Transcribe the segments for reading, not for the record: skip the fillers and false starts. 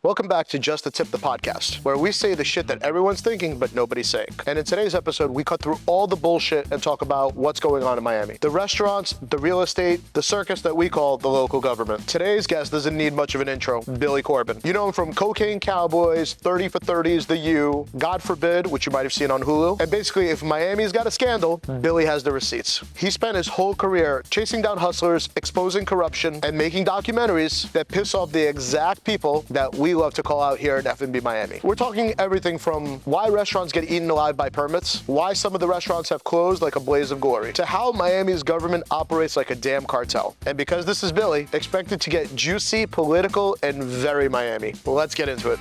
Welcome back to Just the Tip, the podcast, where we say the shit that everyone's thinking but nobody's saying. And in today's episode, we cut through all the bullshit and talk about what's going on in Miami. The restaurants, the real estate, the circus that we call the local government. Today's guest doesn't need much of an intro, Billy Corben. You know him from Cocaine Cowboys, 30 for 30s, The U, God Forbid, which you might have seen on Hulu. And basically, if Miami's got a scandal, Billy has the receipts. He spent his whole career chasing down hustlers, exposing corruption, and making documentaries that piss off the exact people that we love to call out here at F&B Miami. We're talking everything from why restaurants get eaten alive by permits, why some of the restaurants have closed like a blaze of glory, to how Miami's government operates like a damn cartel. And because this is Billy, expected to get juicy, political, and very Miami. Let's get into it.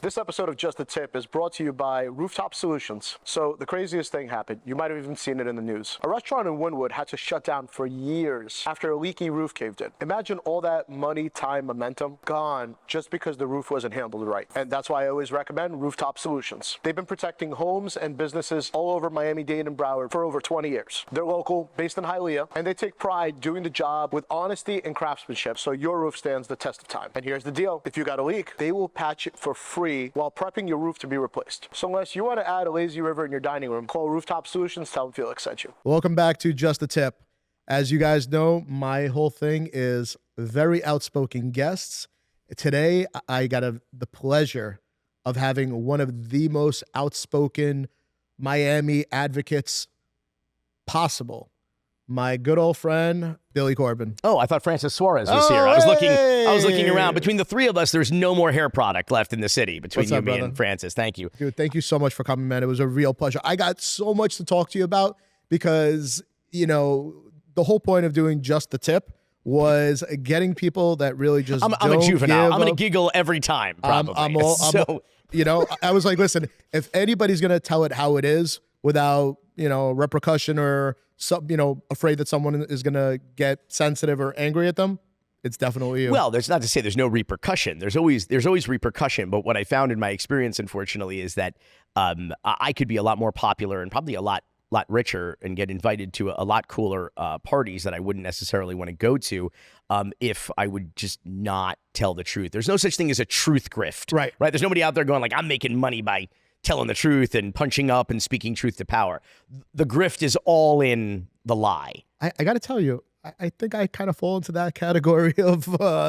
This episode of Just the Tip is brought to you by Rooftop Solutions. So the craziest thing happened. You might have even seen it in the news. A restaurant in Wynwood had to shut down for years after a leaky roof caved in. Imagine all that money, time, momentum gone just because the roof wasn't handled right. And that's why I always recommend Rooftop Solutions. They've been protecting homes and businesses all over Miami-Dade and Broward for over 20 years. They're local, based in Hialeah, and they take pride doing the job with honesty and craftsmanship so your roof stands the test of time. And here's the deal. If you got a leak, they will patch it for free while prepping your roof to be replaced. So unless you want to add a lazy river in your dining room, call Rooftop Solutions, tell them Felix sent you. Welcome back to Just the Tip. As you guys know, my whole thing is very outspoken guests. Today, I got the pleasure of having one of the most outspoken Miami advocates possible. My good old friend, Billy Corben. Oh, I thought Francis Suarez was here. I was looking around. Between the three of us, there's no more hair product left in the city between you, me, and Francis. Thank you. Dude, thank you so much for coming, man. It was a real pleasure. I got so much to talk to you about because, you know, the whole point of doing Just the Tip was getting people that really just I'm a juvenile. I'm going to giggle every time, probably. You know, I was like, listen, if anybody's going to tell it how it is without, you know, repercussion or some, you know, afraid that someone is going to get sensitive or angry at them, it's definitely you. Well, there's not to say there's no repercussion. There's always repercussion. But what I found in my experience, unfortunately, is that I could be a lot more popular and probably a lot richer and get invited to a lot cooler parties that I wouldn't necessarily want to go to if I would just not tell the truth. There's no such thing as a truth grift. Right. There's nobody out there going like, I'm making money by telling the truth and punching up and speaking truth to power. The grift is all in the lie. I got to tell you, I think I kind of fall into that category of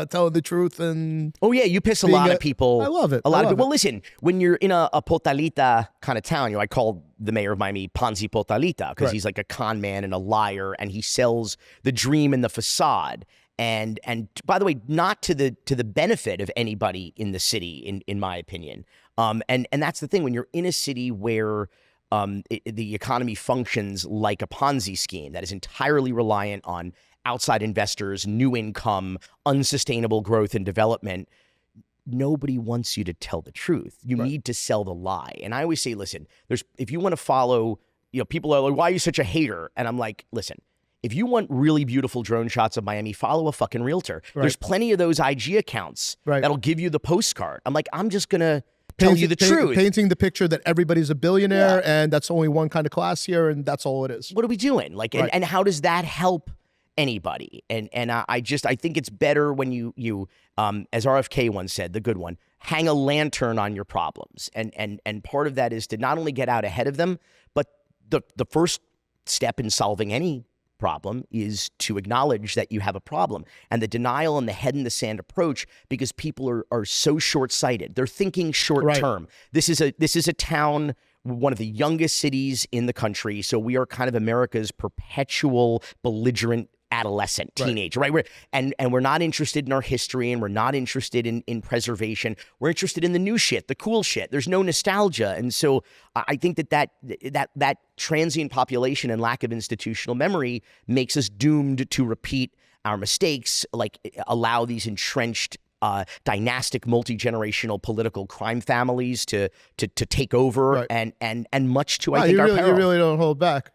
telling the truth. And oh yeah, you piss a lot of people. I love it. A lot of people. Well, listen, when you're in a Potalita kind of town, you know, I call the mayor of Miami Ponzi Potalita because he's like a con man and a liar, and he sells the dream and the facade. And by the way, not to the benefit of anybody in the city, in my opinion. And that's the thing, when you're in a city where the economy functions like a Ponzi scheme that is entirely reliant on outside investors, new income, unsustainable growth and development, nobody wants you to tell the truth. You need to sell the lie. And I always say, listen, if you want to follow, you know, people are like, why are you such a hater? And I'm like, listen, if you want really beautiful drone shots of Miami, follow a fucking realtor. There's plenty of those IG accounts that'll give you the postcard. I'm like, I'm just going to tell you the truth. Painting the picture that everybody's a billionaire and that's only one kind of class here and that's all it is. What are we doing? Like, and how does that help anybody? And I think it's better when you as RFK once said, the good one, hang a lantern on your problems. And part of that is to not only get out ahead of them, but the first step in solving any problem is to acknowledge that you have a problem. And the denial and the head in the sand approach, because people are so short-sighted. They're thinking short-term. This is a town, one of the youngest cities in the country. So we are kind of America's perpetual belligerent adolescent, teenager, right? We're not interested in our history, and we're not interested in preservation. We're interested in the new shit, the cool shit. There's no nostalgia. And so I think that transient population and lack of institutional memory makes us doomed to repeat our mistakes, like allow these entrenched dynastic, multi-generational political crime families to take over and much to, I think, our peril. You really don't hold back.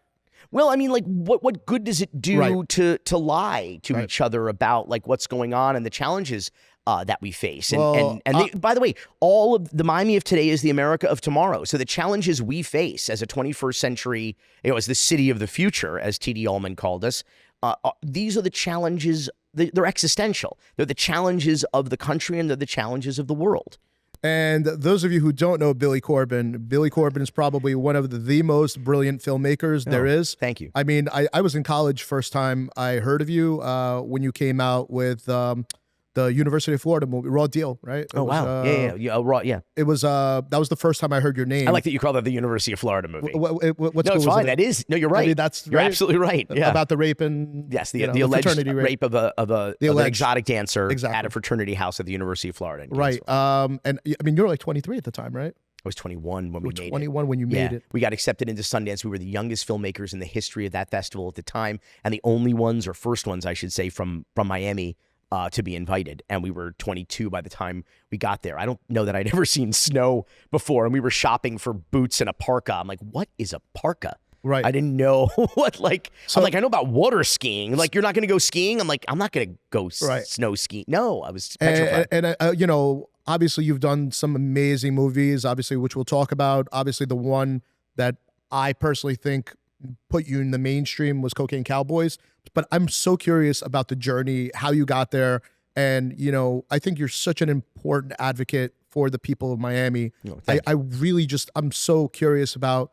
Well, I mean, like, what good does it do to lie to each other about, like, what's going on and the challenges that we face? By the way, all of the Miami of today is the America of tomorrow. So the challenges we face as a 21st century, as the city of the future, as T.D. Ullman called us, these are the challenges they're existential. They're the challenges of the country and they're the challenges of the world. And those of you who don't know Billy Corben is probably one of the most brilliant filmmakers there is. Thank you. I mean, I was in college first time I heard of you when you came out with the University of Florida movie, Raw Deal, right? Oh, wow. Yeah. It was, that was the first time I heard your name. I like that you call that the University of Florida movie. What's no, it's fine. That is. No, you're right. I mean, you're absolutely right. Yeah. About the rape and yes, the alleged rape of an exotic dancer at a fraternity house at the University of Florida. Right. And I mean, you were like 23 at the time, right? I was 21 when we made it. 21 when you made it. We got accepted into Sundance. We were the youngest filmmakers in the history of that festival at the time, and the only ones, or first ones, I should say, from Miami to be invited. And we were 22 by the time we got there. I don't know that I'd ever seen snow before, and we were shopping for boots and a parka. I'm like, what is a parka? Right. I didn't know what, like, so, I'm like, I know about water skiing. Like, you're not going to go skiing? I'm like, I'm not going to go snow skiing. No, I was petrified. And you know, obviously you've done some amazing movies, obviously, which we'll talk about. Obviously, the one that I personally think put you in the mainstream was Cocaine Cowboys. But I'm so curious about the journey, how you got there. And, you know, I think you're such an important advocate for the people of Miami. I really I'm so curious about,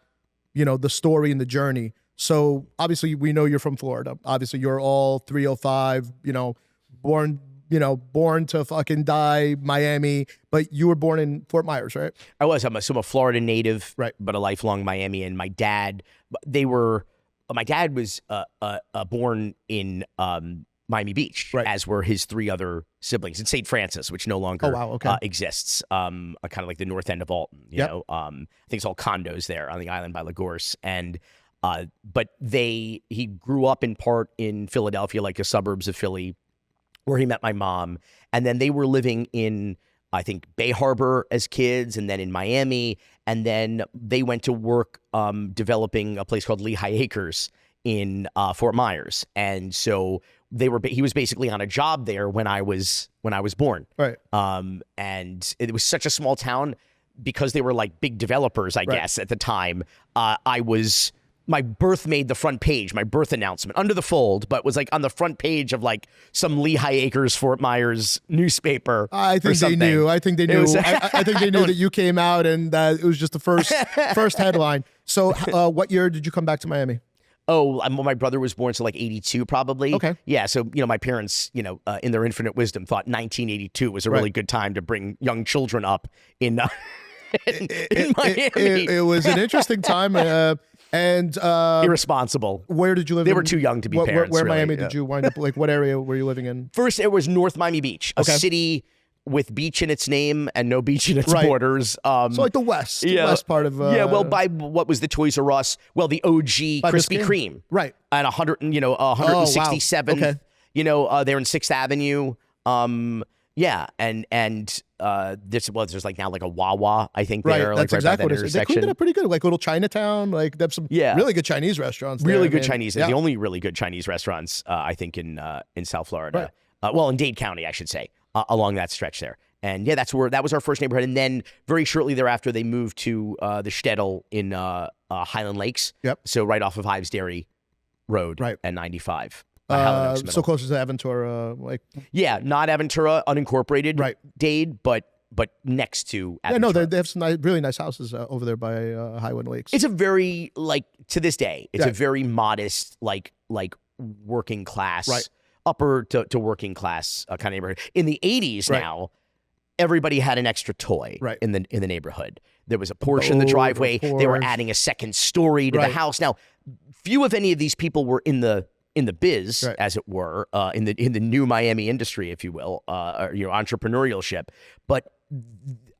you know, the story and the journey. So obviously we know you're from Florida. Obviously you're all 305, you know, born to fucking die, Miami, but you were born in Fort Myers, right? I was. I'm a Florida native, right, but a lifelong Miami. And my dad was born in Miami Beach, right, as were his three other siblings in St. Francis, which no longer exists. Kind of like the north end of Alton. You know, I think it's all condos there on the island by Lagorce. And but he grew up in part in Philadelphia, like the suburbs of Philly, where he met my mom. And then they were living in, I think, Bay Harbor as kids, and then in Miami. And then they went to work developing a place called Lehigh Acres in Fort Myers. And so he was basically on a job there when I was born. Right. And it was such a small town because they were like big developers, I guess, at the time. My birth made the front page, my birth announcement, under the fold, but was like on the front page of like some Lehigh Acres, Fort Myers newspaper. I think they knew. I think they knew. I think they knew that you came out and it was just the first headline. So what year did you come back to Miami? Oh, my brother was born, so like 82 probably. Okay. Yeah, so, you know, my parents, you know, in their infinite wisdom thought 1982 was a really good time to bring young children up in Miami. It was an interesting time. And irresponsible. Where did you live? They were too young to be parents. Where really. Miami did you wind up? Like, what area were you living in? First, it was North Miami Beach, a city with beach in its name and no beach in its borders. So like the west part of. Well, by what was the Toys R Us? Well, the OG Krispy Kreme, right? At 167th. Oh, wow. Okay. You know, they're in 6th Avenue. Yeah, and there's like now like a Wawa, I think, there, like that's right exactly by that what it is. They intersection. cleaned it up pretty good, like little Chinatown. Like they have some really good Chinese restaurants. Really there, good Chinese. The only really good Chinese restaurants, I think, in South Florida. Right. Well, in Dade County, I should say, along that stretch there. And yeah, that was our first neighborhood. And then very shortly thereafter, they moved to the Shtetl in Highland Lakes. Yep. So right off of Hives Dairy Road, right, and 95. So close to Aventura, like not Aventura, unincorporated, right? Dade, but next to Aventura. Yeah, no, they have some really nice houses over there by Highland Lakes. It's a very to this day, it's a very modest like working class, upper to working class kind of neighborhood. In the 80s now, everybody had an extra toy in the neighborhood. There was a Porsche in the driveway. They were adding a second story to the house. Now, few of any of these people were in the biz, as it were, in the new Miami industry, if you will, entrepreneurship. But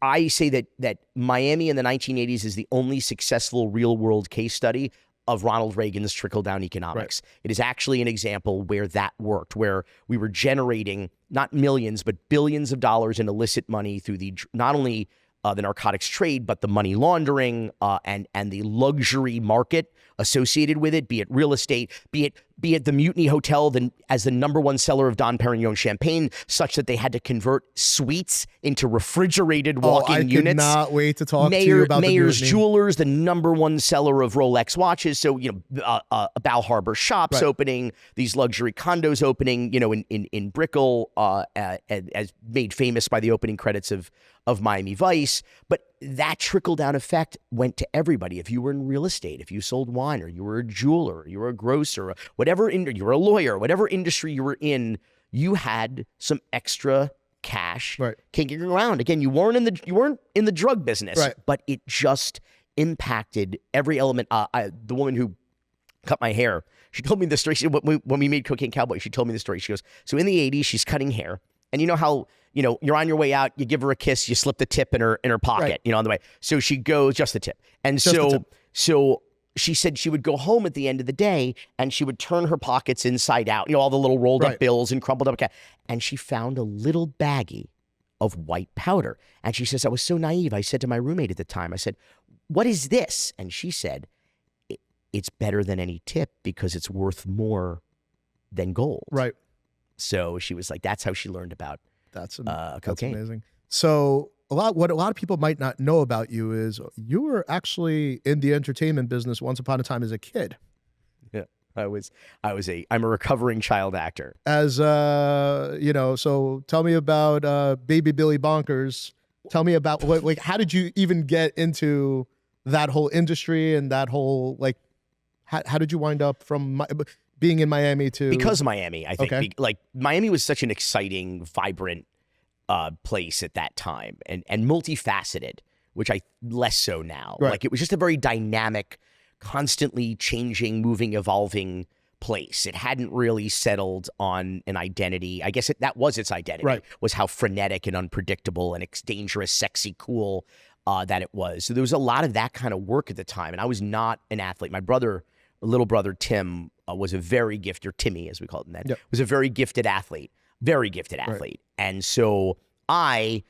I say that Miami in the 1980s is the only successful real world case study of Ronald Reagan's trickle-down economics. It is actually an example where that worked, where we were generating not millions, but billions of dollars in illicit money through not only the narcotics trade, but the money laundering and the luxury market associated with it, be it real estate, be it be at the Mutiny Hotel as the #1 seller of Dom Perignon champagne, such that they had to convert suites into refrigerated walk-in units. I cannot wait to talk to you about Mayer's the Mutiny. Jewelers, the #1 seller of Rolex watches. So, Bow Harbor shops opening, these luxury condos opening, in Brickell, as made famous by the opening credits of Miami Vice. But that trickle-down effect went to everybody. If you were in real estate, if you sold wine, or you were a jeweler, or you were a grocer, you were a lawyer, whatever industry you were in, you had some extra cash kicking around. Again, you weren't in the drug business, but it just impacted every element. The woman who cut my hair, she told me the story. When we made Cocaine Cowboys, she told me the story. She goes, so in the 80s, she's cutting hair. And you know how, you're on your way out, you give her a kiss, you slip the tip in her pocket, on the way. So she goes, just the tip. And so she said she would go home at the end of the day and she would turn her pockets inside out, all the little rolled up bills and crumpled up cash. And she found a little baggie of white powder. And she says, I was so naive. I said to my roommate at the time, I said, what is this? And she said, it's better than any tip because it's worth more than gold. Right. So she was like, that's how she learned about cocaine. That's amazing. So what a lot of people might not know about you is you were actually in the entertainment business once upon a time as a kid. Yeah, I'm a recovering child actor. As so tell me about Baby Billy Bonkers. Tell me about how did you even get into that whole industry and that whole how did you wind up from being in Miami to... Because of Miami, I think. Okay. Miami was such an exciting, vibrant place at that time and multifaceted, which I less so now. Right. It was just a very dynamic, constantly changing, moving, evolving place. It hadn't really settled on an identity. I guess that was its identity, was how frenetic and unpredictable and dangerous, sexy, cool that it was. So there was a lot of that kind of work at the time. And I was not an athlete. My little brother, Tim, was a very gifted, or Timmy as we call him then, was a very gifted athlete. And so I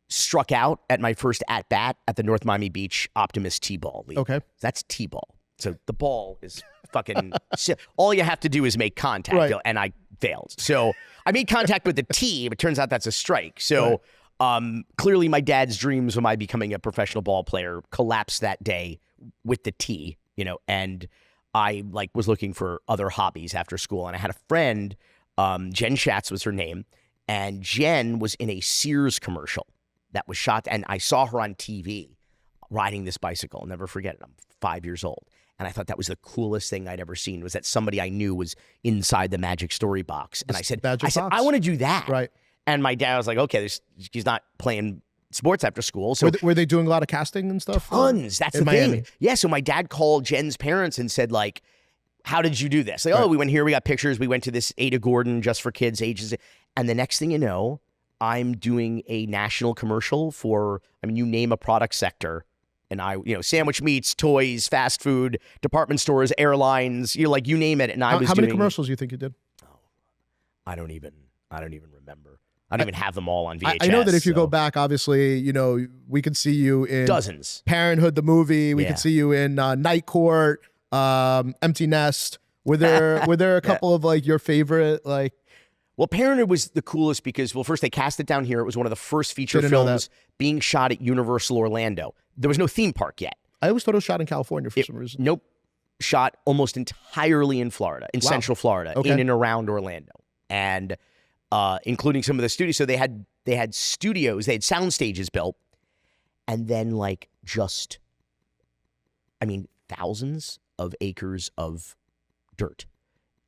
struck out at my first at-bat at the North Miami Beach Optimist T-ball league. Okay. That's T-ball. So the ball is fucking, all you have to do is make contact, and I failed. So I made contact with the tee, but it turns out that's a strike. So clearly my dad's dreams of my becoming a professional ball player collapsed that day with the tee, and I was looking for other hobbies after school. And I had a friend, Jen Schatz was her name, and Jen was in a Sears commercial that was shot. And I saw her on TV riding this bicycle. I'll never forget it. I'm 5 years old. And I thought that was the coolest thing I'd ever seen, was that somebody I knew was inside the Magic Story box. And I said, I want to do that. Right. And my dad was like, okay, she's not playing sports after school. So were they doing a lot of casting and stuff? Tons. That's the thing. Yeah. So my dad called Jen's parents and said, how did you do this? We went here, we got pictures. We went to this Ada Gordon just for kids ages. And the next thing you know, I'm doing a national commercial for, you name a product sector. And sandwich meats, toys, fast food, department stores, airlines, you name it. And how many commercials do you think you did? Oh, I don't even remember. I don't even have them all on VHS. I know that if you go back, obviously, we could see you in dozens. Parenthood, the movie. We could see you in Night Court, Empty Nest. Were there a couple of your favorite Well, Parenthood was the coolest because, first they cast it down here. It was one of the first feature films being shot at Universal Orlando. There was no theme park yet. I always thought it was shot in California for some reason. Nope. Shot almost entirely in Florida, in Central Florida, in and around Orlando. And including some of the studios. So they had studios, they had sound stages built, and then thousands of acres of dirt.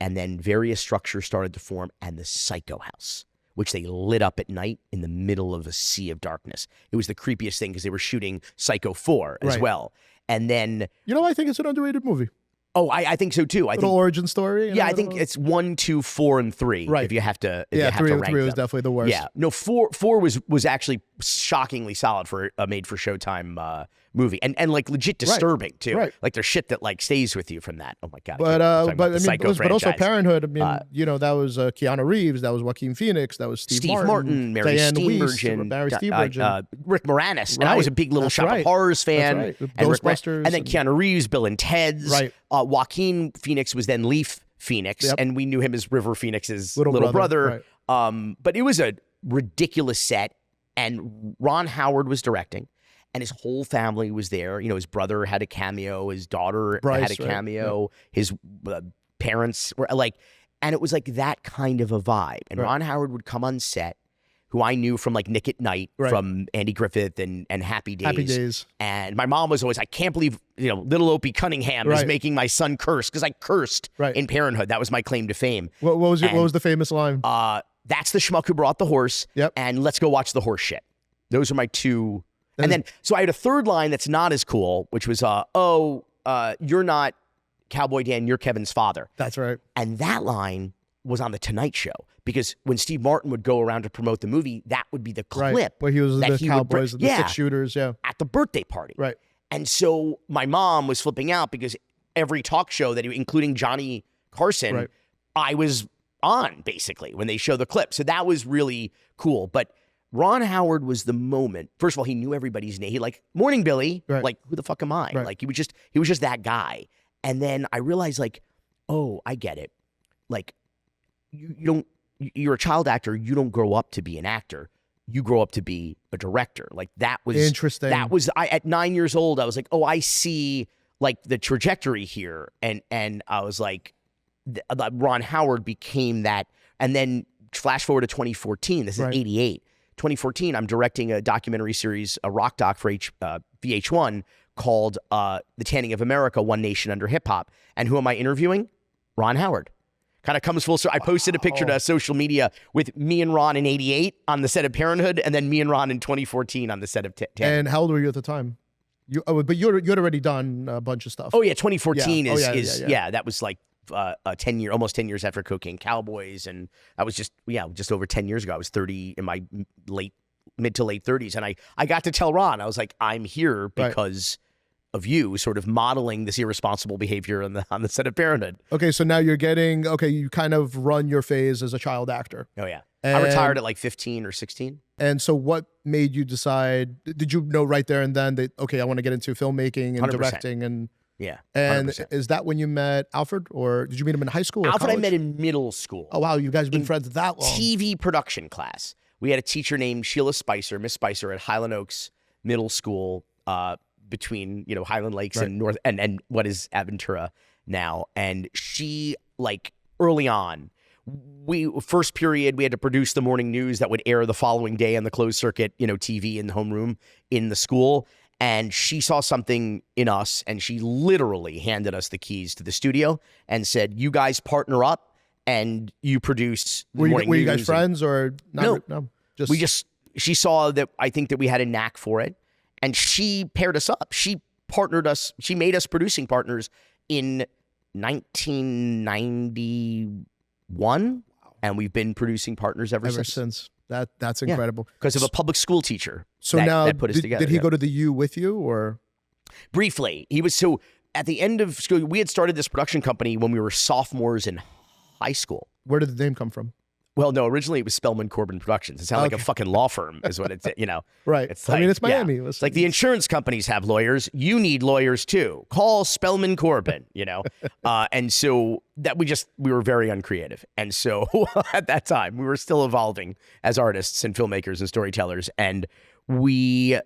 And then various structures started to form, and the Psycho House, which they lit up at night in the middle of a sea of darkness. It was the creepiest thing because they were shooting Psycho 4 as well. And then... I think it's an underrated movie. Oh, I think so too. I think origin story. I think it's 1, 2, 4, and 3. Right. If you have to, three rank was them. Definitely the worst. Yeah. No, 4 was actually shockingly solid for a made for Showtime movie, and legit disturbing too. Right. There's shit that stays with you from that. Oh my god. But also Parenthood. That was Keanu Reeves. That was Joaquin Phoenix. That was Steve Martin, Mary Diane Steenburgen, Steenburgen, Rick Moranis, and I was a big Little Shop of Horrors fan. That's right. And Ghostbusters, and then Keanu Reeves, Bill and Ted's. Right. Joaquin Phoenix was then Leaf Phoenix, Yep. and we knew him as River Phoenix's Little little brother, brother. But it was a ridiculous set, and Ron Howard was directing, and his whole family was there. You know, his brother had a cameo, his daughter Bryce, had a cameo, his parents were like, and it was like that kind of a vibe. And Ron Howard would come on set, who I knew from like Nick at Night, from Andy Griffith and Happy Days. Happy Days. And my mom was always, I can't believe, little Opie Cunningham is making my son curse, because I cursed in Parenthood. That was my claim to fame. What was the famous line? That's the schmuck who brought the horse. Yep. And let's go watch the horse shit. Those are my two. And then, so I had a third line that's not as cool, which was, you're not Cowboy Dan, you're Kevin's father. That's right. And that line was on the Tonight Show, because when Steve Martin would go around to promote the movie, that would be the clip where he was that the Cowboys, the six shooters, at the birthday party. Right. And so my mom was flipping out, because every talk show that, including Johnny Carson, I was on basically when they show the clip. So that was really cool. But Ron Howard was the moment. First of all, he knew everybody's name. He like, morning, Billy. Like, who the fuck am I? Like, he was just that guy. And then I realized, like, oh, I get it. Like, you're a child actor. You don't grow up to be an actor. You grow up to be a director. Like, that was interesting. That was, at 9 years old, I was like, oh, I see like the trajectory here. And I was like, Ron Howard became that. And then flash forward to 2014. This is 88. 2014, I'm directing a documentary series, a rock doc for VH1 called The Tanning of America, One Nation Under Hip Hop. And who am I interviewing? Ron Howard. Kind of comes full circle. I posted a picture to social media with me and Ron in 88 on the set of Parenthood, and then me and Ron in 2014 on the set of Tanning. And how old were you at the time? But you had already done a bunch of stuff. Oh, yeah, 2014 that was like almost 10 years after Cocaine Cowboys, and I was just over 10 years ago. I was 30 in my mid to late 30s, and I got to tell Ron, I was like, I'm here because of you sort of modeling this irresponsible behavior on the set of Parenthood. Okay, so now you're getting, you kind of run your phase as a child actor. Oh, yeah. I retired at like 15 or 16. And so what made you decide, did you know right there and then that, okay, I want to get into filmmaking and 100%. directing and... Yeah. 100%. And is that when you met Alfred, or did you meet him in high school or Alfred college? I met in middle school. Oh, wow, you guys have been friends that long. TV production class. We had a teacher named Sheila Spicer, Miss Spicer, at Highland Oaks Middle School, between Highland Lakes and North and what is Aventura now. And she, like, early on, first period we had to produce the morning news that would air the following day on the closed circuit TV in the homeroom in the school. And she saw something in us, and she literally handed us the keys to the studio and said, you guys partner up and you produce the morning news. Were you guys friends or not? No. She saw that I think that we had a knack for it, and she paired us up. She partnered us. She made us producing partners in 1991, and we've been producing partners ever since. That's incredible. Because of a public school teacher. So that put us together. Did he go to the U with you, or? Briefly. He was, so at the end of school, we had started this production company when we were sophomores in high school. Where did the name come from? Well, no, originally it was Spellman Corben Productions. It sounded like a fucking law firm is what it's, Right. It's like, it's Miami. Yeah. It's like the insurance companies have lawyers. You need lawyers too. Call Spellman Corben, and so that we were very uncreative. And so at that time, we were still evolving as artists and filmmakers and storytellers. And we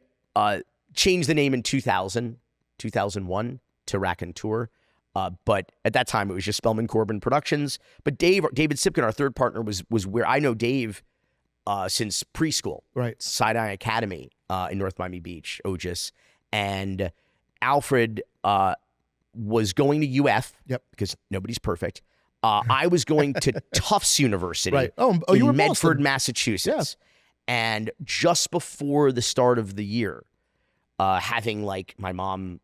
changed the name in 2001 to Raconteur. But at that time, it was just Spellman Corben Productions. But David Sipkin, our third partner, was where I know Dave since preschool. Right. Side-Eye Academy in North Miami Beach, OGIS. And Alfred was going to UF because nobody's perfect. I was going to Tufts University you were in in Medford, Boston. Massachusetts. And just before the start of the year, having like my mom...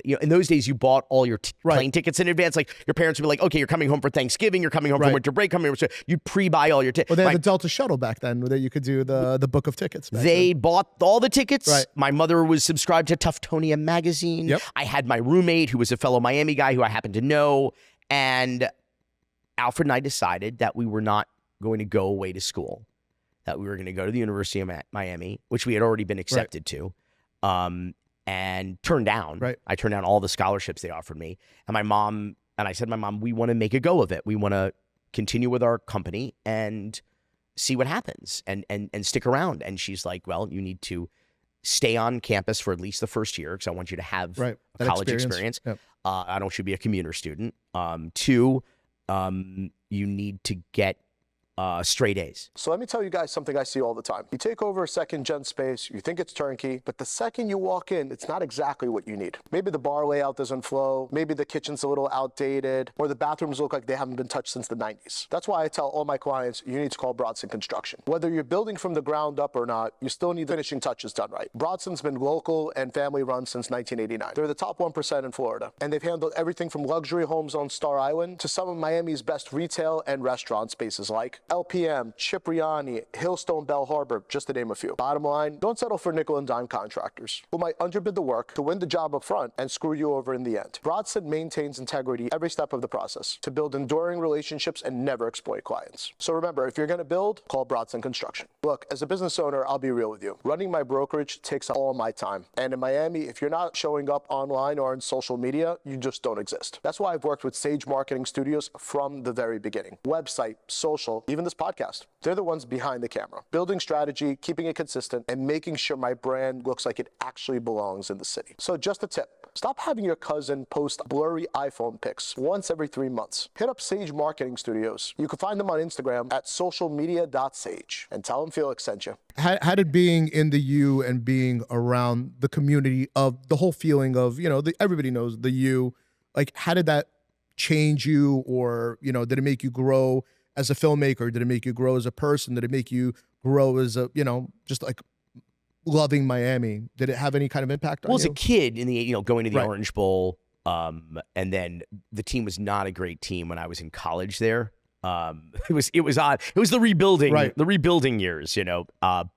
in those days, you bought all your plane tickets in advance. Like your parents would be like, "Okay, you're coming home for Thanksgiving. You're coming home from winter break. You'd pre-buy all your tickets." Well, they had the Delta shuttle back then, where you could do the book of tickets. They bought all the tickets. Right. My mother was subscribed to Tuftonia magazine. Yep. I had my roommate who was a fellow Miami guy who I happened to know, and Alfred and I decided that we were not going to go away to school, that we were going to go to the University of Miami, which we had already been accepted to. And turned down. Right. I turned down all the scholarships they offered me. And my mom I said to my mom, we want to make a go of it. We want to continue with our company and see what happens and stick around. And she's like, well, you need to stay on campus for at least the first year because I want you to have a college experience. Yep. I don't want you to be a commuter student. 2, you need to get straight A's. So let me tell you guys something I see all the time. You take over a second-gen space, you think it's turnkey, but the second you walk in, it's not exactly what you need. Maybe the bar layout doesn't flow, maybe the kitchen's a little outdated, or the bathrooms look like they haven't been touched since the 90s. That's why I tell all my clients, you need to call Brodson Construction. Whether you're building from the ground up or not, you still need the finishing touches done right. Brodson's been local and family-run since 1989. They're the top 1% in Florida, and they've handled everything from luxury homes on Star Island to some of Miami's best retail and restaurant spaces like LPM, Cipriani, Hillstone, Bell Harbor, just to name a few. Bottom line, don't settle for nickel and dime contractors who might underbid the work to win the job up front and screw you over in the end. Brodson maintains integrity every step of the process to build enduring relationships and never exploit clients. So remember, if you're going to build, call Brodson Construction. Look, as a business owner, I'll be real with you. Running my brokerage takes all my time. And in Miami, if you're not showing up online or on social media, you just don't exist. That's why I've worked with Sage Marketing Studios from the very beginning. Website, social, even this podcast. They're the ones behind the camera, building strategy, keeping it consistent, and making sure my brand looks like it actually belongs in the city. So just a tip. Stop having your cousin post blurry iPhone pics once every 3 months. Hit up Sage Marketing Studios. You can find them on Instagram at socialmedia.sage and tell them Felix sent you. How did being in the U and being around the community of the whole feeling of, everybody knows the U, like how did that change you, or, did it make you grow as a filmmaker? Did it make you grow as a person? Did it make you grow as a, just like loving Miami? Did it have any kind of impact on you? Well, as a kid in the, going to the Orange Bowl, and then the team was not a great team when I was in college there. It was odd. It was the rebuilding years,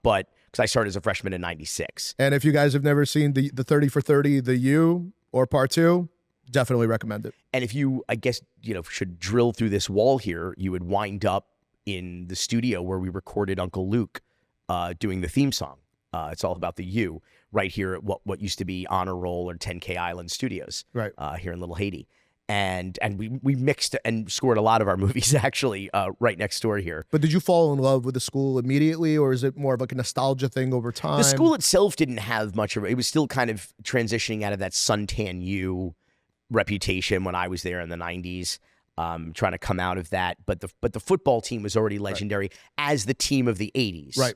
but because I started as a freshman in 96. And if you guys have never seen the 30 for 30, the U or part 2, definitely recommend it. And if you, I guess, should drill through this wall here, you would wind up in the studio where we recorded Uncle Luke doing the theme song. It's all about the U right here at what used to be Honor Roll or 10K Island Studios, right here in Little Haiti. And we mixed and scored a lot of our movies actually right next door here. But did you fall in love with the school immediately, or is it more of like a nostalgia thing over time? The school itself didn't have much of it. It was still kind of transitioning out of that suntan U reputation when I was there in the 90s, trying to come out of that. But the football team was already legendary as the team of the 80s. Right.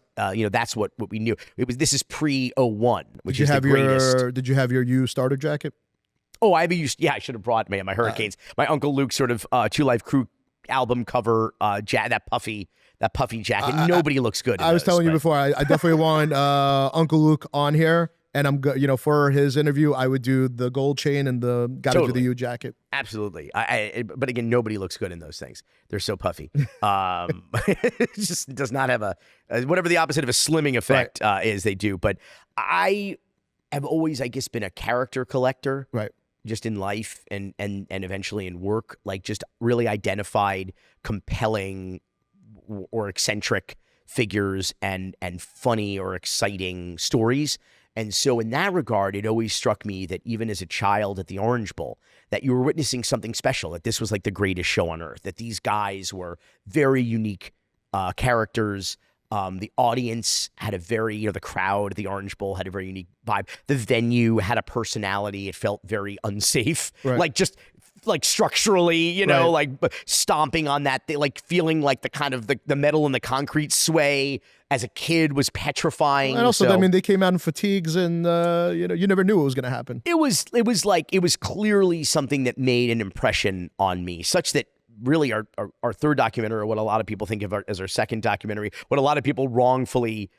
That's what we knew. This is pre-01, which is the greatest. Did you have your U starter jacket? Oh, I should have brought my Hurricanes. My Uncle Luke sort of Two Life Crew album cover, that puffy jacket. Nobody looks good in I was those, telling you before, I definitely want Uncle Luke on here. And I'm good, for his interview, I would do the gold chain and the gotta do the U jacket. Absolutely. But again, nobody looks good in those things. They're so puffy. It just does not have whatever the opposite of a slimming effect is, they do. But I have always, I guess, been a character collector. Right. Just in life and eventually in work, like just really identified compelling or eccentric figures and funny or exciting stories. And so in that regard, it always struck me that even as a child at the Orange Bowl, that you were witnessing something special, that this was like the greatest show on earth, that these guys were very unique characters. The audience had a very, the crowd at the Orange Bowl had a very unique vibe. The venue had a personality. It felt very unsafe, like structurally, like stomping on that, like feeling like the kind of the metal and the concrete sway as a kid was petrifying. And also, they came out in fatigues and, you never knew what was going to happen. It was clearly something that made an impression on me, such that really our third documentary, or what a lot of people think of as our second documentary, what a lot of people wrongfully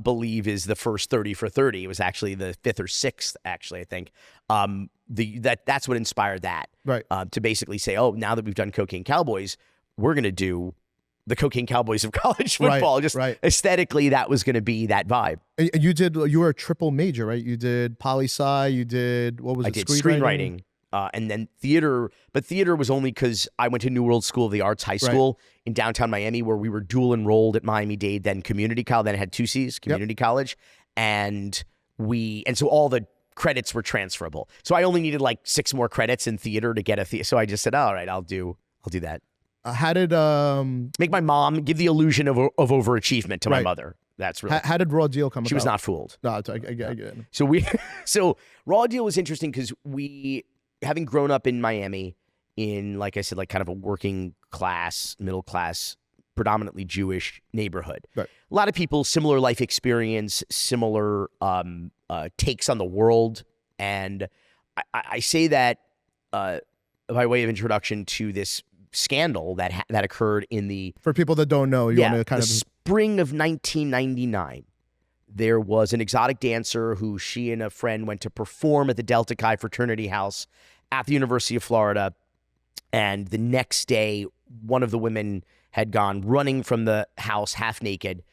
believe is the first 30 for 30. It was actually the 5th or 6th, actually, I think. That's what inspired that. Right. To basically say, oh, now that we've done Cocaine Cowboys, we're going to do the Cocaine Cowboys of college football. Aesthetically, that was going to be that vibe. And you were a triple major, right? You did poli-sci, you did, what was it? I did screenwriting. And then theater, but theater was only because I went to New World School of the Arts High School in downtown Miami, where we were dual enrolled at Miami-Dade, then community college, then it had 2 C's, community college. And so all the credits were transferable. So I only needed like 6 more credits in theater to get a theater. So I just said, all right, I'll do that. How did Make my mom give the illusion of overachievement to my mother. That's really how did Raw Deal come about? She was not fooled. No, I get it. So Raw Deal was interesting because we, having grown up in Miami in, like I said, like kind of a working class, middle class, predominantly Jewish neighborhood. Right. A lot of people, similar life experience, similar takes on the world. And I say that by way of introduction to this scandal that occurred in the... For people that don't know, you want to kind the spring of 1999. There was an exotic dancer who she and a friend went to perform at the Delta Chi fraternity house at the University of Florida. And the next day, one of the women had gone running from the house half naked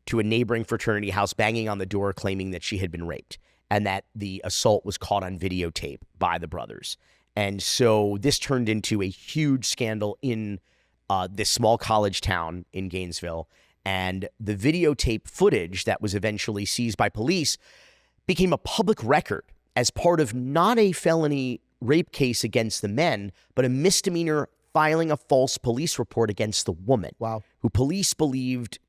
to a neighboring fraternity house, banging on the door, claiming that she had been raped and that the assault was caught on videotape by the brothers. And so this turned into a huge scandal in this small college town in Gainesville. And the videotape footage that was eventually seized by police became a public record as part of not a felony rape case against the men, but a misdemeanor filing a false police report against the woman. Wow. Who police believed,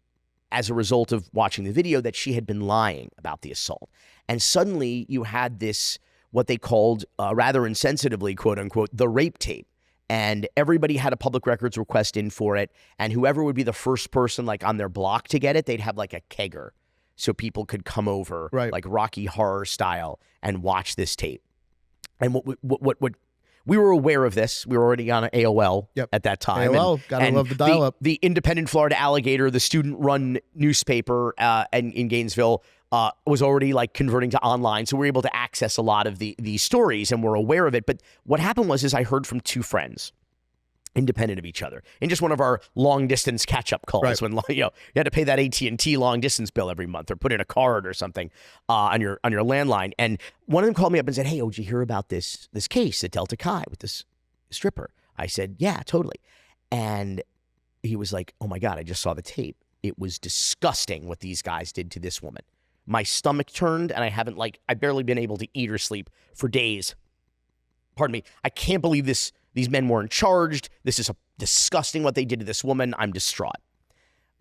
as a result of watching the video, that she had been lying about the assault. And suddenly you had this, what they called, rather insensitively, quote unquote, the rape tape. And everybody had a public records request in for it. And whoever would be the first person like on their block to get it, they'd have like a kegger so people could come over like Rocky Horror style and watch this tape. And what we were aware of this. We were already on AOL at that time. AOL, gotta love the dial-up. The Independent Florida Alligator, the student-run newspaper in Gainesville, was already like converting to online, so we were able to access a lot of these stories, and we're aware of it. But what happened was I heard from 2 friends, independent of each other, in just one of our long-distance catch-up calls when you had to pay that AT&T long-distance bill every month or put in a card or something on your landline. And one of them called me up and said, "Hey, did you hear about this case at Delta Chi with this stripper?" I said, "Yeah, totally." And he was like, "Oh my God, I just saw the tape. It was disgusting what these guys did to this woman. My stomach turned, and I've barely been able to eat or sleep for days. Pardon me. I can't believe this. These men weren't charged. This is disgusting what they did to this woman. I'm distraught."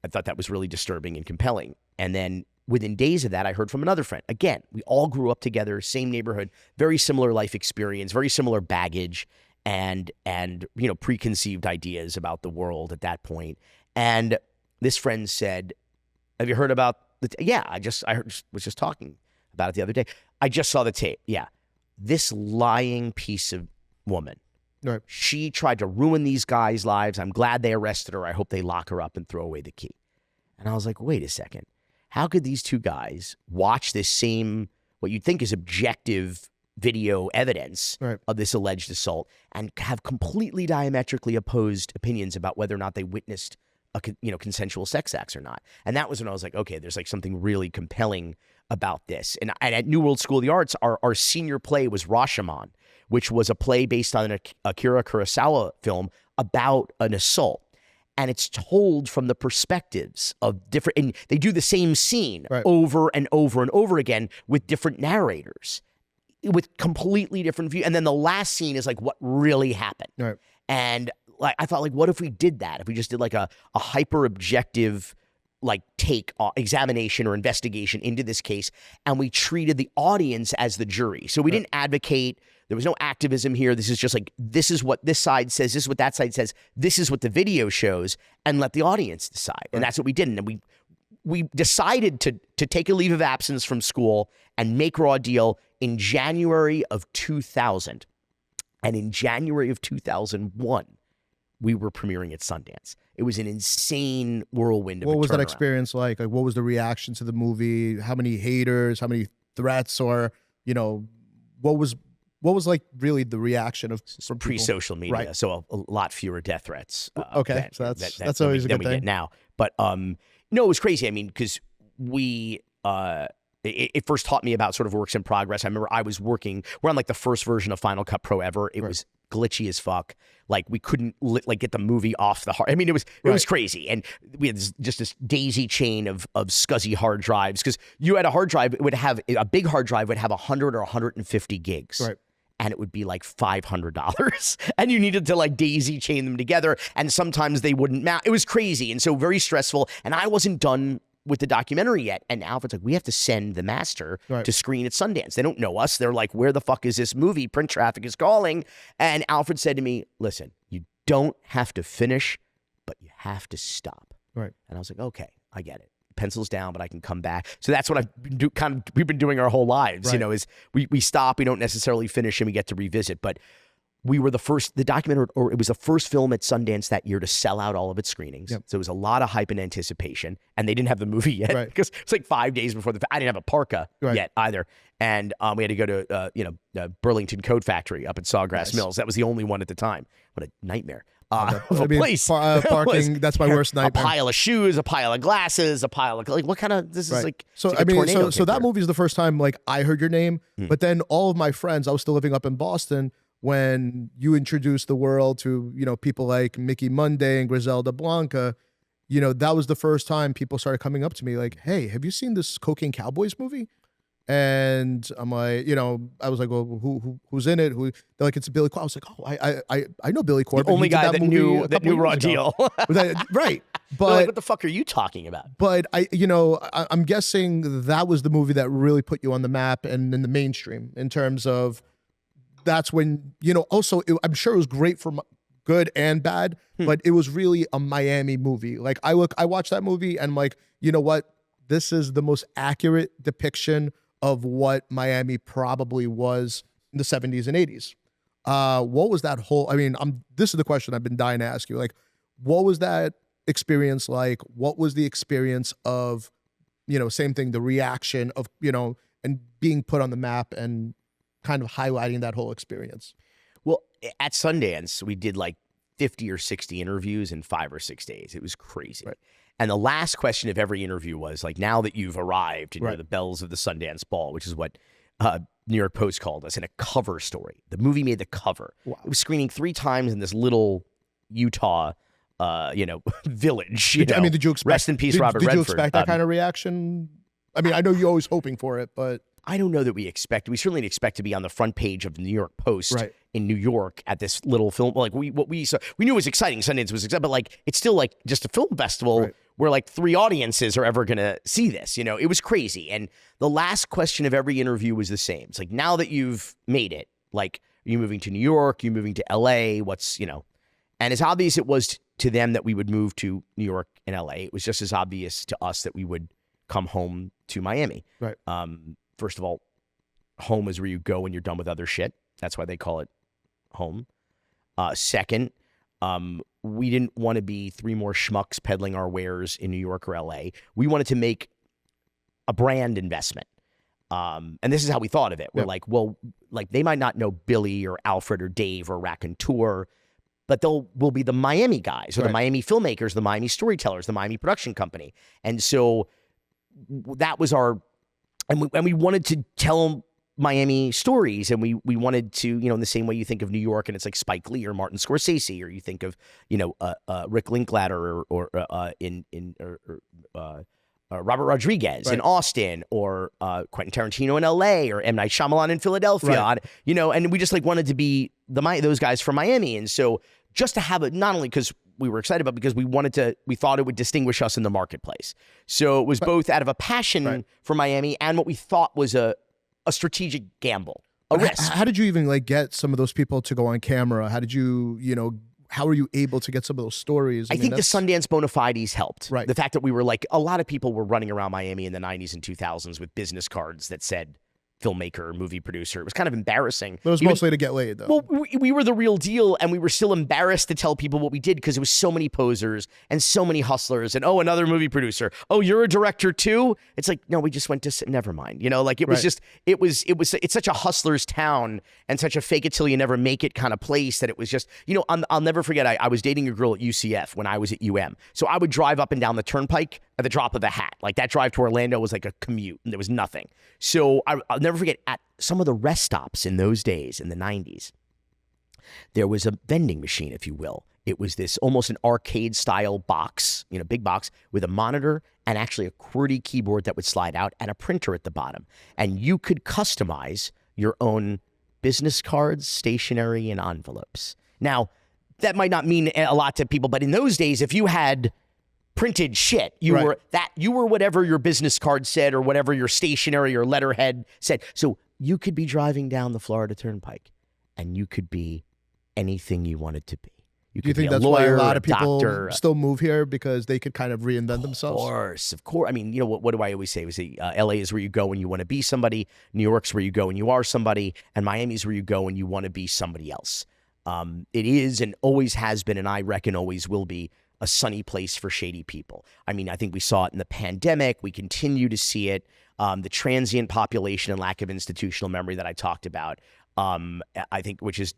I thought that was really disturbing and compelling. And then within days of that, I heard from another friend. Again, we all grew up together, same neighborhood, very similar life experience, very similar baggage, and preconceived ideas about the world at that point. And this friend said, "Have you heard about yeah, I was just talking about it the other day. I just saw the tape. Yeah. This lying piece of woman. Right. She tried to ruin these guys' lives. I'm glad they arrested her. I hope they lock her up and throw away the key." And I was like, wait a second. How could these 2 guys watch this same, what you'd think is objective video evidence of this alleged assault and have completely diametrically opposed opinions about whether or not they witnessed consensual sex acts or not? And that was when I was like, okay, there's like something really compelling about this. And at New World School of the Arts, our senior play was Rashomon, which was a play based on an Akira Kurosawa film about an assault. And it's told from the perspectives of different, and they do the same scene over and over and over again with different narrators with completely different views. And then the last scene is like what really happened. Right. And like I thought, like, what if we did that? If we just did like a hyper objective like take examination or investigation into this case, and we treated the audience as the jury. So we didn't advocate. There was no activism here. This is just like, this is what this side says. This is what that side says. This is what the video shows, and let the audience decide. And that's what we did. And we decided to take a leave of absence from school and make Raw Deal in January of 2000. And in January of 2001, we were premiering at Sundance. It was an insane whirlwind of What was that turnaround. experience like? Like, what was the reaction to the movie? How many haters? How many threats? Or, what was like really the reaction of from pre-social media? Right. So a lot fewer death threats. Okay, so that's always a good we thing. get now. But no, it was crazy. I mean, because we it first taught me about sort of works in progress. I remember I was working. We're on like the first version of Final Cut Pro ever. It was glitchy as fuck. Like we couldn't like get the movie off the hard. I mean, it was crazy, and we had just this daisy chain of scuzzy hard drives because you had a hard drive. It would have a big hard drive would have 100 or 150 gigs, Right. and it would be like $500, and you needed to like daisy chain them together, and sometimes they wouldn't match. It was crazy, and so very stressful. And I wasn't done with the documentary yet, and Alfred's like, we have to send the master to screen at Sundance. They don't know us. They're like, where the fuck is this movie? Print traffic is calling. And Alfred said to me, listen, you don't have to finish, but you have to stop. Right. And I was like, okay, I get it. Pencils down, but I can come back. So that's what we've been doing our whole lives, you know, is we stop, we don't necessarily finish, and we get to revisit. But we were the documentary, or it was the first film at Sundance that year to sell out all of its screenings. Yep. So it was a lot of hype and anticipation, and they didn't have the movie yet because it's like 5 days before I didn't have a parka yet either. And we had to go to, Burlington Coat Factory up at Sawgrass Mills. That was the only one at the time. What a nightmare. Of a place. Parking, that's my worst nightmare. A pile of shoes, a pile of glasses, a pile of, like, what kind of, this is like, so like I mean, so that movie is the first time like I heard your name, but then all of my friends, I was still living up in Boston when you introduced the world to, people like Mickey Monday and Griselda Blanca. That was the first time people started coming up to me like, hey, have you seen this Cocaine Cowboys movie? And I'm like, I was like, well, who's in it? They're like, it's Billy Corben. I was like, oh, I know Billy Corben. The only guy that knew Raw Deal. Right. But like, what the fuck are you talking about? But I'm guessing that was the movie that really put you on the map and in the mainstream in terms of that's when, also I'm sure it was great for good and bad, but it was really a Miami movie. Like I watched that movie and I'm like, you know what? This is the most accurate depiction of what Miami probably was in the 70s and 80s. What was that whole, this is the question I've been dying to ask you. Like, what was that experience like? What was the experience of, same thing, the reaction of, and being put on the map and kind of highlighting that whole experience? Well, at Sundance, we did like 50 or 60 interviews in 5 or 6 days. It was crazy. Right. And the last question of every interview was like, now that you've arrived and you're the bells of the Sundance Ball, which is what New York Post called us, in a cover story. The movie made the cover. Wow. It was screening 3 times in this little Utah, village. Did you expect? Rest in peace, Robert Redford. Did you expect that kind of reaction? I mean, I know you're always hoping for it, but I don't know that we expect. We certainly expect to be on the front page of the New York Post in New York at this little film. Like we knew it was exciting. Sundance was exciting, but like it's still like just a film festival where like 3 audiences are ever gonna see this. It was crazy. And the last question of every interview was the same. It's like, now that you've made it, like, are you moving to New York? Are you moving to LA? What's And as obvious it was to them that we would move to New York and LA, it was just as obvious to us that we would come home to Miami. Right. First of all, home is where you go when you're done with other shit. That's why they call it home. Second, we didn't want to be 3 more schmucks peddling our wares in New York or LA. We wanted to make a brand investment. And this is how we thought of it. We're like, well, like they might not know Billy or Alfred or Dave or Raconteur, but we'll be the Miami guys or the Miami filmmakers, the Miami storytellers, the Miami production company. And so that was our... And we wanted to tell Miami stories, and we wanted to, in the same way you think of New York and it's like Spike Lee or Martin Scorsese, or you think of, Rick Linklater or Robert Rodriguez in Austin, or Quentin Tarantino in LA, or M. Night Shyamalan in Philadelphia, and we just like wanted to be those guys from Miami. And so just to have it, not only because we were excited, but because we thought it would distinguish us in the marketplace. So it was both out of a passion for Miami and what we thought was a strategic gamble, a risk. How did you even like get some of those people to go on camera? How did you, how were you able to get some of those stories? I think the Sundance bona fides helped. Right. The fact that we were like, a lot of people were running around Miami in the 90s and 2000s with business cards that said filmmaker, movie producer. It was kind of embarrassing. But it was mostly to get laid, though. Well, we were the real deal, and we were still embarrassed to tell people what we did because there was so many posers and so many hustlers, and another movie producer. Oh, you're a director too? It's like, no, we just went to never mind. Like it was just it's such a hustler's town and such a fake it till you never make it kind of place that it was just, I'll never forget. I was dating a girl at UCF when I was at UM, so I would drive up and down the turnpike at the drop of a hat. Like that drive to Orlando was like a commute, and there was nothing. So I'll never forget, at some of the rest stops in those days in the 90s, There was a vending machine, if you will. It was this almost an arcade style box, big box with a monitor and actually a QWERTY keyboard that would slide out and a printer at the bottom. And you could customize your own business cards, stationery, and envelopes. Now, that might not mean a lot to people, but in those days, if you had printed shit, you were whatever your business card said or whatever your stationery or letterhead said. So you could be driving down the Florida Turnpike and you could be anything you wanted to be. Do you think that's lawyer, why a lot of people doctor, still move here, because they could kind of reinvent themselves? Of course. I mean, what do I always say? LA is where you go when you want to be somebody. New York's where you go when you are somebody. And Miami's where you go when you want to be somebody else. It is and always has been, and I reckon always will be, a sunny place for shady people. I mean, I think we saw it in the pandemic. We continue to see it. The transient population and lack of institutional memory that I talked about, I think, which is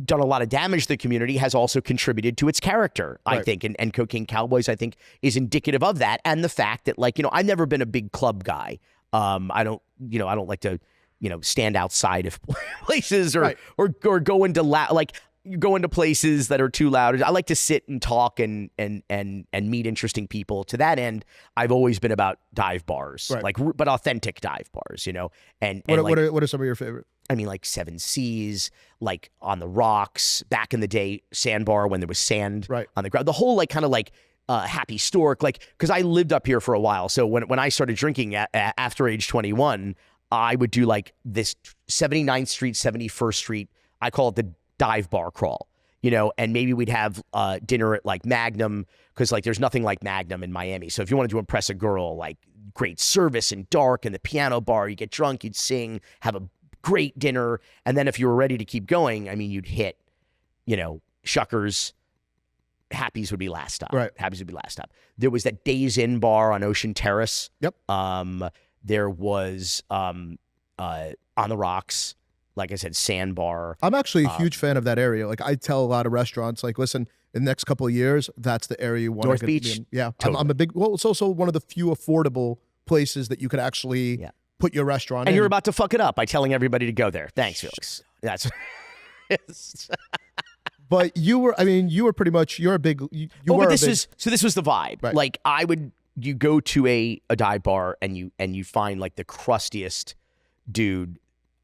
done a lot of damage to the community, has also contributed to its character, I think. And Cocaine Cowboys, I think, is indicative of that. And the fact that, I've never been a big club guy. I don't like to, stand outside of places or go into go into places that are too loud. I like to sit and talk and meet interesting people. To that end, I've always been about dive bars, but authentic dive bars, And what are some of your favorite? I mean, like Seven Seas, like On the Rocks, back in the day, Sandbar when there was sand on the ground. The whole Happy Stork, because I lived up here for a while. So when I started drinking after age 21, I would do this 79th Street, 71st Street. I call it the dive bar crawl, and maybe we'd have dinner at Magnum, because there's nothing like Magnum in Miami. So if you wanted to impress a girl, great service and dark and the piano bar, you get drunk, you'd sing, have a great dinner. And then if you were ready to keep going, I mean, you'd hit, Shuckers. Happy's would be last stop. Happy's would be last stop. There was that Days Inn bar on Ocean Terrace. Yep. There was On the Rocks. Like I said, Sandbar. I'm actually a huge fan of that area. I tell a lot of restaurants, listen, in the next couple of years, that's the area you want North to Beach. be in. Yeah. Totally. I'm a big, it's also one of the few affordable places that you could actually put your restaurant in. And you're about to fuck it up by telling everybody to go there. Thanks, Felix. That's... But you were pretty much, you're a big, this was the vibe. Right. You go to a dive bar and you find the crustiest dude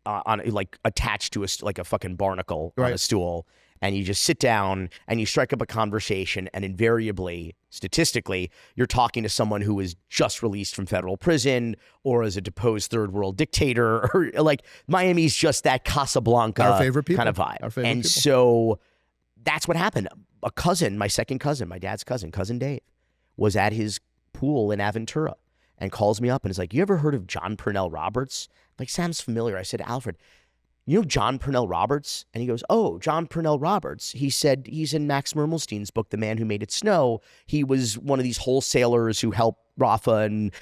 on attached to a fucking barnacle on a stool, and you just sit down and you strike up a conversation, and invariably, statistically, you're talking to someone who is just released from federal prison or as a deposed third world dictator, or Miami's just that Casablanca our favorite people. kind of vibe. Our favorite people. So that's what happened. A cousin, my second cousin, my dad's cousin Dave, was at his pool in Aventura and calls me up and is like, "You ever heard of John Purnell Roberts?" Sounds familiar. I said, "Alfred, you know John Purnell Roberts?" And he goes, "Oh, John Purnell Roberts." He said he's in Max Mermelstein's book, The Man Who Made It Snow. He was one of these wholesalers who helped Rafa and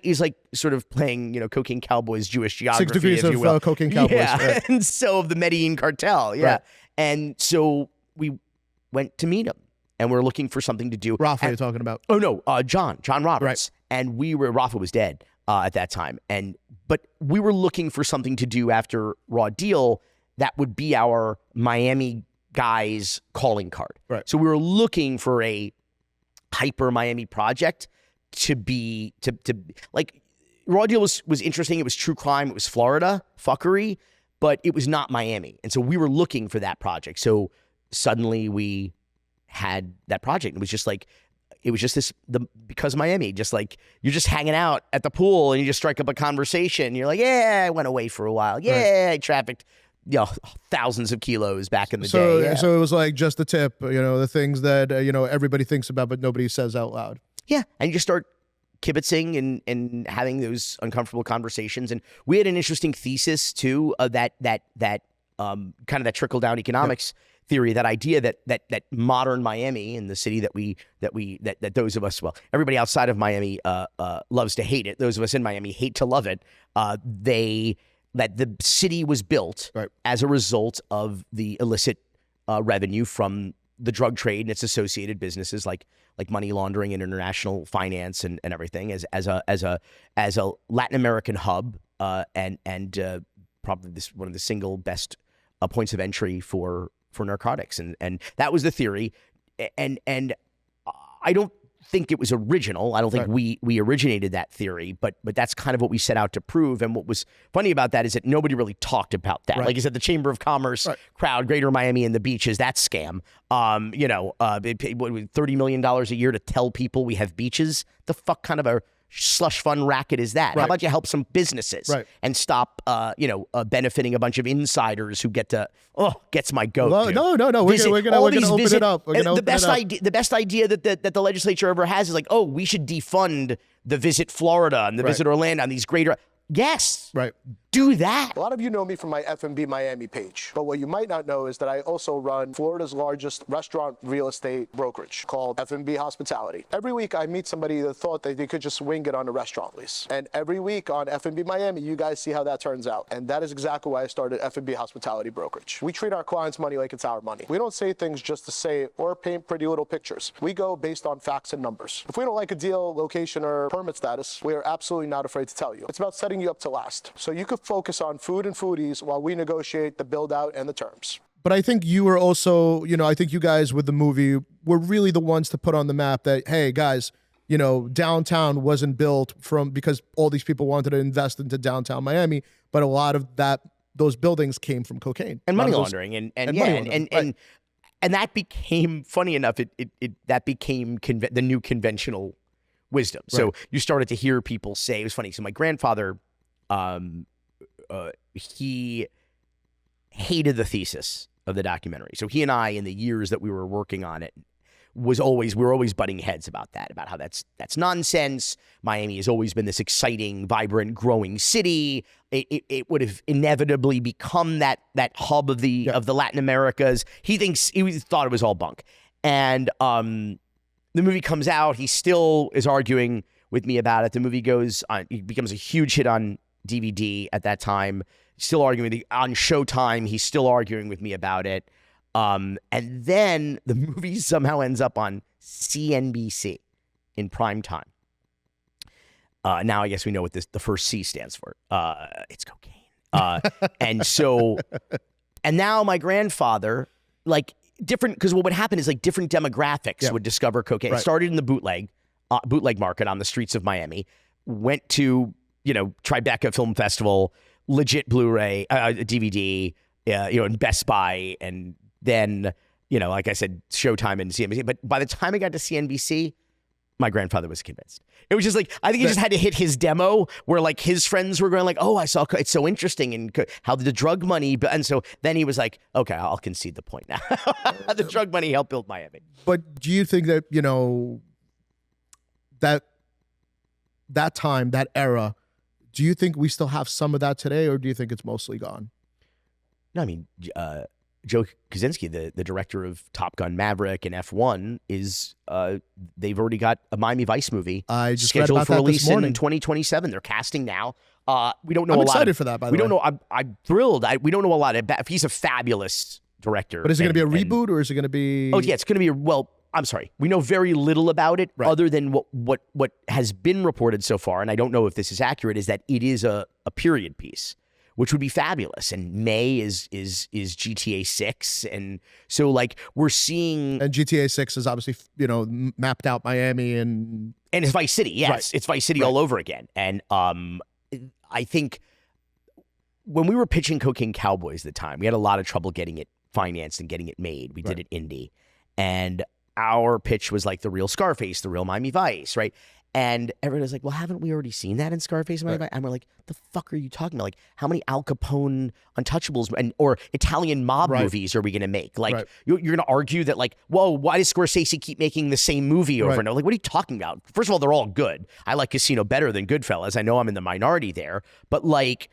he's sort of playing, Cocaine Cowboys Jewish geography, 6 degrees if you will. of Cocaine Cowboys. Yeah, Right. and so of the Medellin cartel. Yeah, Right. And so we went to meet him, and we're looking for something to do. Rafa, you're talking about? Oh no, John Roberts. Right. And Rafa was dead at that time, but we were looking for something to do after Raw Deal that would be our Miami guys calling card. Right. So we were looking for a hyper Miami project to be Raw Deal was interesting. It was true crime. It was Florida fuckery, but it was not Miami. And so we were looking for that project. So suddenly we had that project. It was just because of Miami, you're just hanging out at the pool and you just strike up a conversation. You're like, "Yeah, I went away for a while. Yeah, I trafficked, thousands of kilos back in the day." Yeah. So it was just the tip, the things that, everybody thinks about, but nobody says out loud. Yeah. And you just start kibitzing and having those uncomfortable conversations. And we had an interesting thesis too, that kind of that trickle down economics theory, that idea that modern Miami and the city that those of us, well, everybody outside of Miami loves to hate it. Those of us in Miami hate to love it. That the city was built as a result of the illicit revenue from the drug trade and its associated businesses like money laundering and international finance and everything as a Latin American hub and probably one of the single best points of entry for narcotics, and that was the theory, and I don't think it was original. I don't think we originated that theory, but that's kind of what we set out to prove. And what was funny about that is that nobody really talked about that. Like I said, the Chamber of Commerce crowd, Greater Miami and the beaches, that scam. They paid $30 million a year to tell people we have beaches. The fuck kind of a slush fund racket is that? How about you help some businesses and stop, benefiting a bunch of insiders who get to, gets my goat. Well, no. We're gonna open it up. The best idea that the legislature ever has is like, we should defund the Visit Florida and the Visit Orlando and these greater. Yes. Right. Do that. A lot of you know me from my F&B Miami page, but what you might not know is that I also run Florida's largest restaurant real estate brokerage called F&B Hospitality. Every week I meet somebody that thought that they could just wing it on a restaurant lease. And every week on F&B Miami, you guys see how that turns out. And that is exactly why I started F&B Hospitality Brokerage. We treat our clients' money like it's our money. We don't say things just to say it or paint pretty little pictures. We go based on facts and numbers. If we don't like a deal, location, or permit status, we are absolutely not afraid to tell you. It's about setting you up to last. So you could focus on food and foodies while we negotiate the build out and the terms. But I think you were also, I think you guys with the movie were really the ones to put on the map that, hey guys, downtown wasn't built because all these people wanted to invest into downtown Miami, but a lot of those buildings came from cocaine and money laundering and that became, funny enough, that became the new conventional wisdom. So you started to hear people say, it was funny. So my grandfather, he hated the thesis of the documentary. So he and I, in the years that we were working on it, we were always butting heads about how that's nonsense. Miami has always been this exciting, vibrant, growing city. It would have inevitably become that hub of the Latin Americas. He thought it was all bunk. And the movie comes out. He still is arguing with me about it. The movie it becomes a huge hit on DVD at that time. Still arguing with me on Showtime. He's still arguing with me about it. And then the movie somehow ends up on CNBC in prime time. Now I guess we know what the first C stands for. It's cocaine. And now my grandfather, different, because what would happen is different demographics would discover cocaine. It started in the bootleg market on the streets of Miami, went to, Tribeca Film Festival, legit Blu-ray, DVD, in Best Buy, and then, like I said, Showtime and CNBC. But by the time I got to CNBC, my grandfather was convinced. It was just I think he just had to hit his demo where his friends were going I saw, it's so interesting and how the drug money, and so then he was like, okay, I'll concede the point now. The drug money helped build Miami. But do you think that, that time, that era, do you think we still have some of that today, or do you think it's mostly gone? No, I mean, Joe Kosinski, the director of Top Gun Maverick and F1, they've already got a Miami Vice movie scheduled for release in 2027. They're casting now. We don't know I'm a lot. I'm excited of, for that, by the we way. don't know. I'm thrilled. We don't know a lot about. He's a fabulous director. But is it going to be a reboot, or is it going to be? Oh yeah, it's going to be I'm sorry. We know very little about it, other than what has been reported so far, and I don't know if this is accurate. Is that it is a period piece, which would be fabulous. And May is GTA 6, and so we're seeing. And GTA 6 is obviously mapped out Miami and it's Vice City. Yes, it's Vice City all over again. And I think when we were pitching Cocaine Cowboys at the time, we had a lot of trouble getting it financed and getting it made. We did it indie, and our pitch was the real Scarface, the real Miami Vice, right? And everyone was like, well, haven't we already seen that in Scarface? And we're like, the fuck are you talking about? How many Al Capone Untouchables or Italian mob movies are we going to make? You're going to argue that whoa, why does Scorsese keep making the same movie over and over? What are you talking about? First of all, they're all good. I like Casino better than Goodfellas. I know I'm in the minority there, but let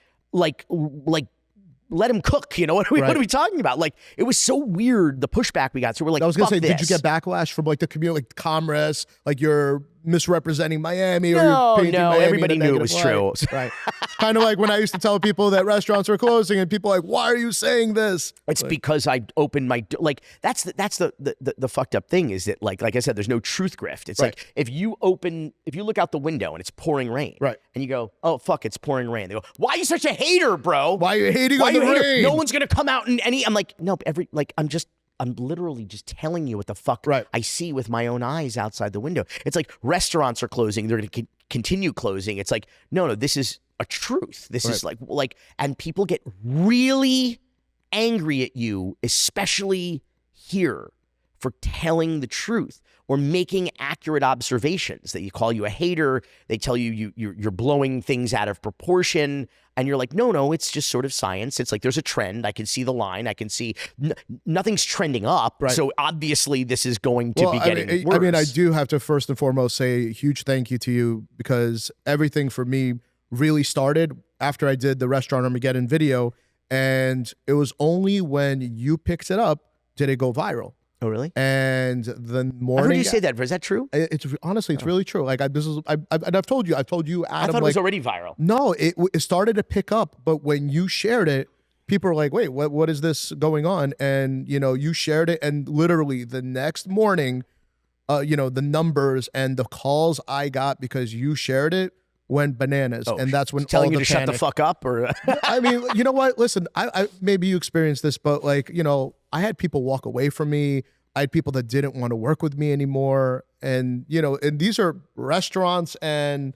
him cook. What are we talking about? It was so weird, the pushback we got. So we're I was going to say, this. did you get backlash from the community, comrades, your misrepresenting Miami or No, you're painting no, Miami everybody in a knew it negative was light. true. Right. Kind of like when I used to tell people that restaurants were closing and people are like, why are you saying this? It's because I opened my like that's the fucked up thing is that like I said, there's no truth grift. It's Right. like if you look out the window and it's pouring rain, Right. and you go, oh fuck, it's pouring rain. They go, why are you such a hater, bro? Why are you hating Why on the are you a hater? rain? No one's gonna come out and any. I'm like, no, I'm literally just telling you what the fuck Right. I see with my own eyes outside the window. It's like restaurants are closing; they're going to continue closing. It's like, no, this is a truth. This is like, and people get really angry at you, especially here, for telling the truth or making accurate observations. That you call you a hater. They tell you're blowing things out of proportion. And you're like, no, it's just sort of science. It's like there's a trend. I can see the line. I can see nothing's trending up. Right. So obviously this is going to be getting worse. I mean, I do have to first and foremost say a huge thank you to you because everything for me really started after I did the Restaurant Armageddon video. And it was only when you picked it up did it go viral. Oh, really? And the morning, I've heard you say that. Is that true? It's honestly, it's really true. Like I've told you, Adam. I thought it was already viral. No, it started to pick up, but when you shared it, people are like, "Wait, what is this going on?" And you shared it, and literally the next morning, the numbers and the calls I got because you shared it went bananas, and that's when telling all you the to shut the fuck up, or I mean, you know what? Listen, I maybe you experienced this, but like, I had people walk away from me. I had people that didn't want to work with me anymore. And, and these are restaurants and,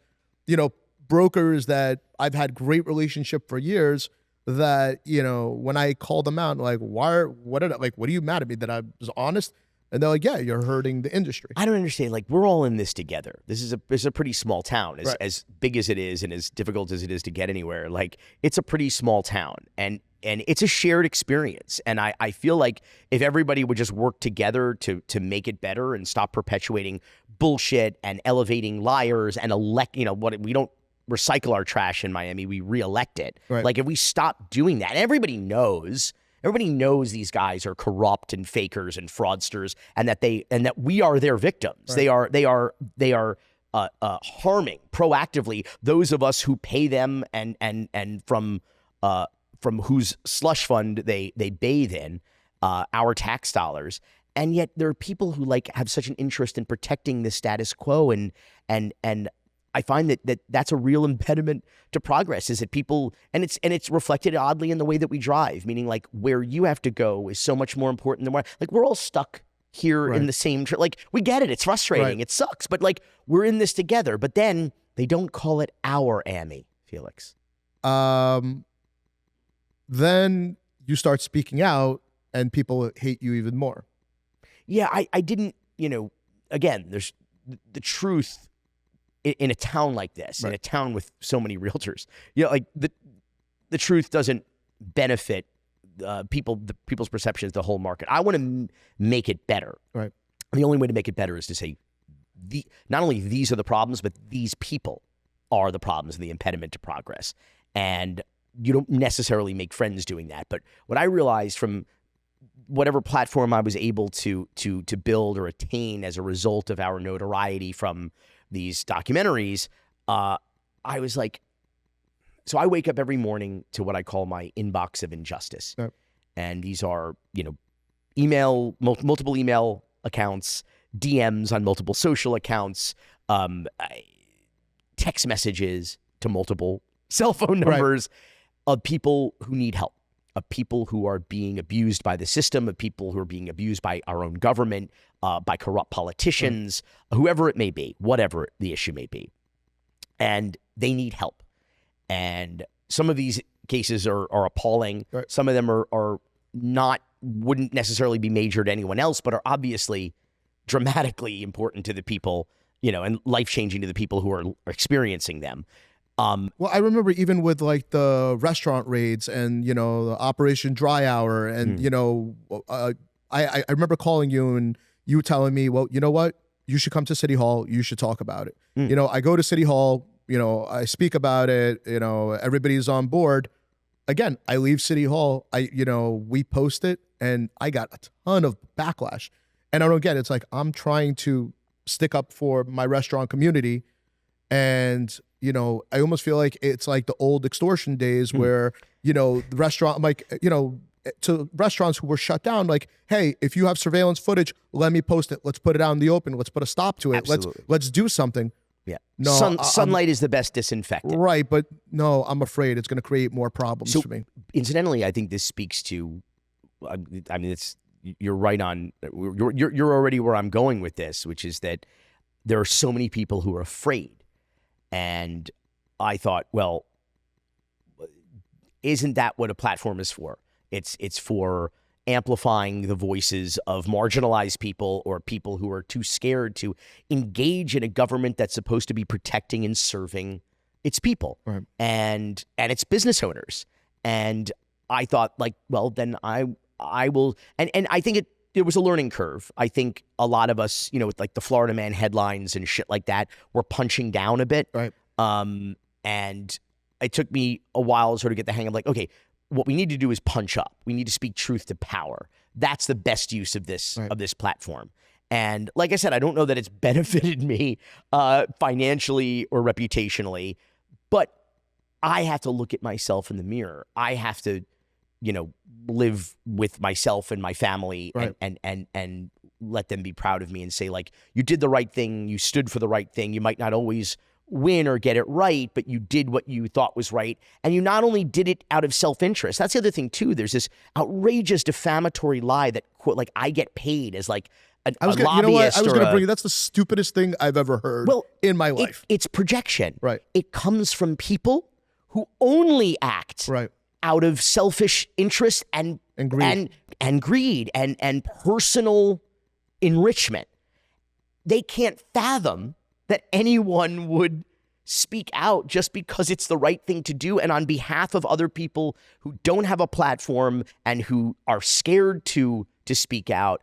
brokers that I've had great relationship for years that, when I called them out, like, what are you mad at me that I was honest? And they're like, yeah, you're hurting the industry. I don't understand. Like, we're all in this together. This is a pretty small town, as big as it is and as difficult as it is to get anywhere. Like, it's a pretty small town, and it's a shared experience. And I feel like if everybody would just work together to make it better and stop perpetuating bullshit and elevating liars and we don't recycle our trash in Miami, we re-elect it. Right. Like, if we stop doing that, and everybody knows these guys are corrupt and fakers and fraudsters, and that we are their victims. Right. They are harming proactively those of us who pay them and from whose slush fund they bathe in, our tax dollars. And yet there are people who have such an interest in protecting the status quo, and I find that's a real impediment to progress. Is that people, and it's reflected oddly in the way that we drive, meaning like where you have to go is so much more important than where, like, we're all stuck here in the same like, we get it, it's frustrating, it sucks, but like, we're in this together. But then they don't call it our Amy, Felix. Then you start speaking out and people hate you even more. Yeah, I didn't, again, there's the truth in a town like this, in a town with so many realtors, like the truth doesn't benefit people's perceptions, the whole market. I want to make it better. Right. The only way to make it better is to say, not only these are the problems, but these people are the problems and the impediment to progress. And you don't necessarily make friends doing that. But what I realized from whatever platform I was able to build or attain as a result of our notoriety from these documentaries, I was like, so I wake up every morning to what I call my inbox of injustice. Yep. And these are, multiple email accounts, DMs on multiple social accounts, text messages to multiple cell phone numbers of people who need help, of people who are being abused by the system, of people who are being abused by our own government, by corrupt politicians, whoever it may be, whatever the issue may be. And they need help. And some of these cases are appalling. Right. Some of them are not, wouldn't necessarily be major to anyone else, but are obviously dramatically important to the people, and life-changing to the people who are experiencing them. Well, I remember even with like the restaurant raids and, the Operation Dry Hour and, I remember calling you and you telling me, well, you know what? You should come to City Hall. You should talk about it. I go to City Hall, I speak about it, everybody's on board. Again, I leave City Hall, we post it and I got a ton of backlash. And I don't get it. It's like, I'm trying to stick up for my restaurant community. And, you know, I almost feel like it's like the old extortion days where, you know, the restaurant, like, you know, to restaurants who were shut down, like, hey, if you have surveillance footage, let me post it. Let's put it out in the open. Let's put a stop to it. Absolutely. Let's do something. Yeah. No, sunlight is the best disinfectant. Right, but no, I'm afraid it's going to create more problems for me. Incidentally, I think this speaks to, I mean, you're right on. You're already where I'm going with this, which is that there are so many people who are afraid. And I thought, well, isn't that what a platform is for? It's for amplifying the voices of marginalized people or people who are too scared to engage in a government that's supposed to be protecting and serving its people, right, and its business owners. And I thought, like, well, then I will, and I think there was a learning curve. I think a lot of us, you know, with like the Florida Man headlines and shit like that, were punching down a bit. Right. And it took me a while to sort of get the hang of like, okay, what we need to do is punch up. We need to speak truth to power. That's the best use of this right, of this platform. And like I said, I don't know that it's benefited me financially or reputationally, but I have to look at myself in the mirror. I have to, you know, live with myself and my family, right, and let them be proud of me and say, like, you did the right thing. You stood for the right thing. You might not always win or get it right, but you did what you thought was right. And you not only did it out of self-interest. That's the other thing too. There's this outrageous defamatory lie that, quote, like, I get paid as like a lobbyist. You know what? I was going to bring it. That's the stupidest thing I've ever heard in my life. It's projection. Right. It comes from people who only act right out of selfish interest and greed and personal enrichment. They can't fathom that anyone would speak out just because it's the right thing to do and on behalf of other people who don't have a platform and who are scared to speak out.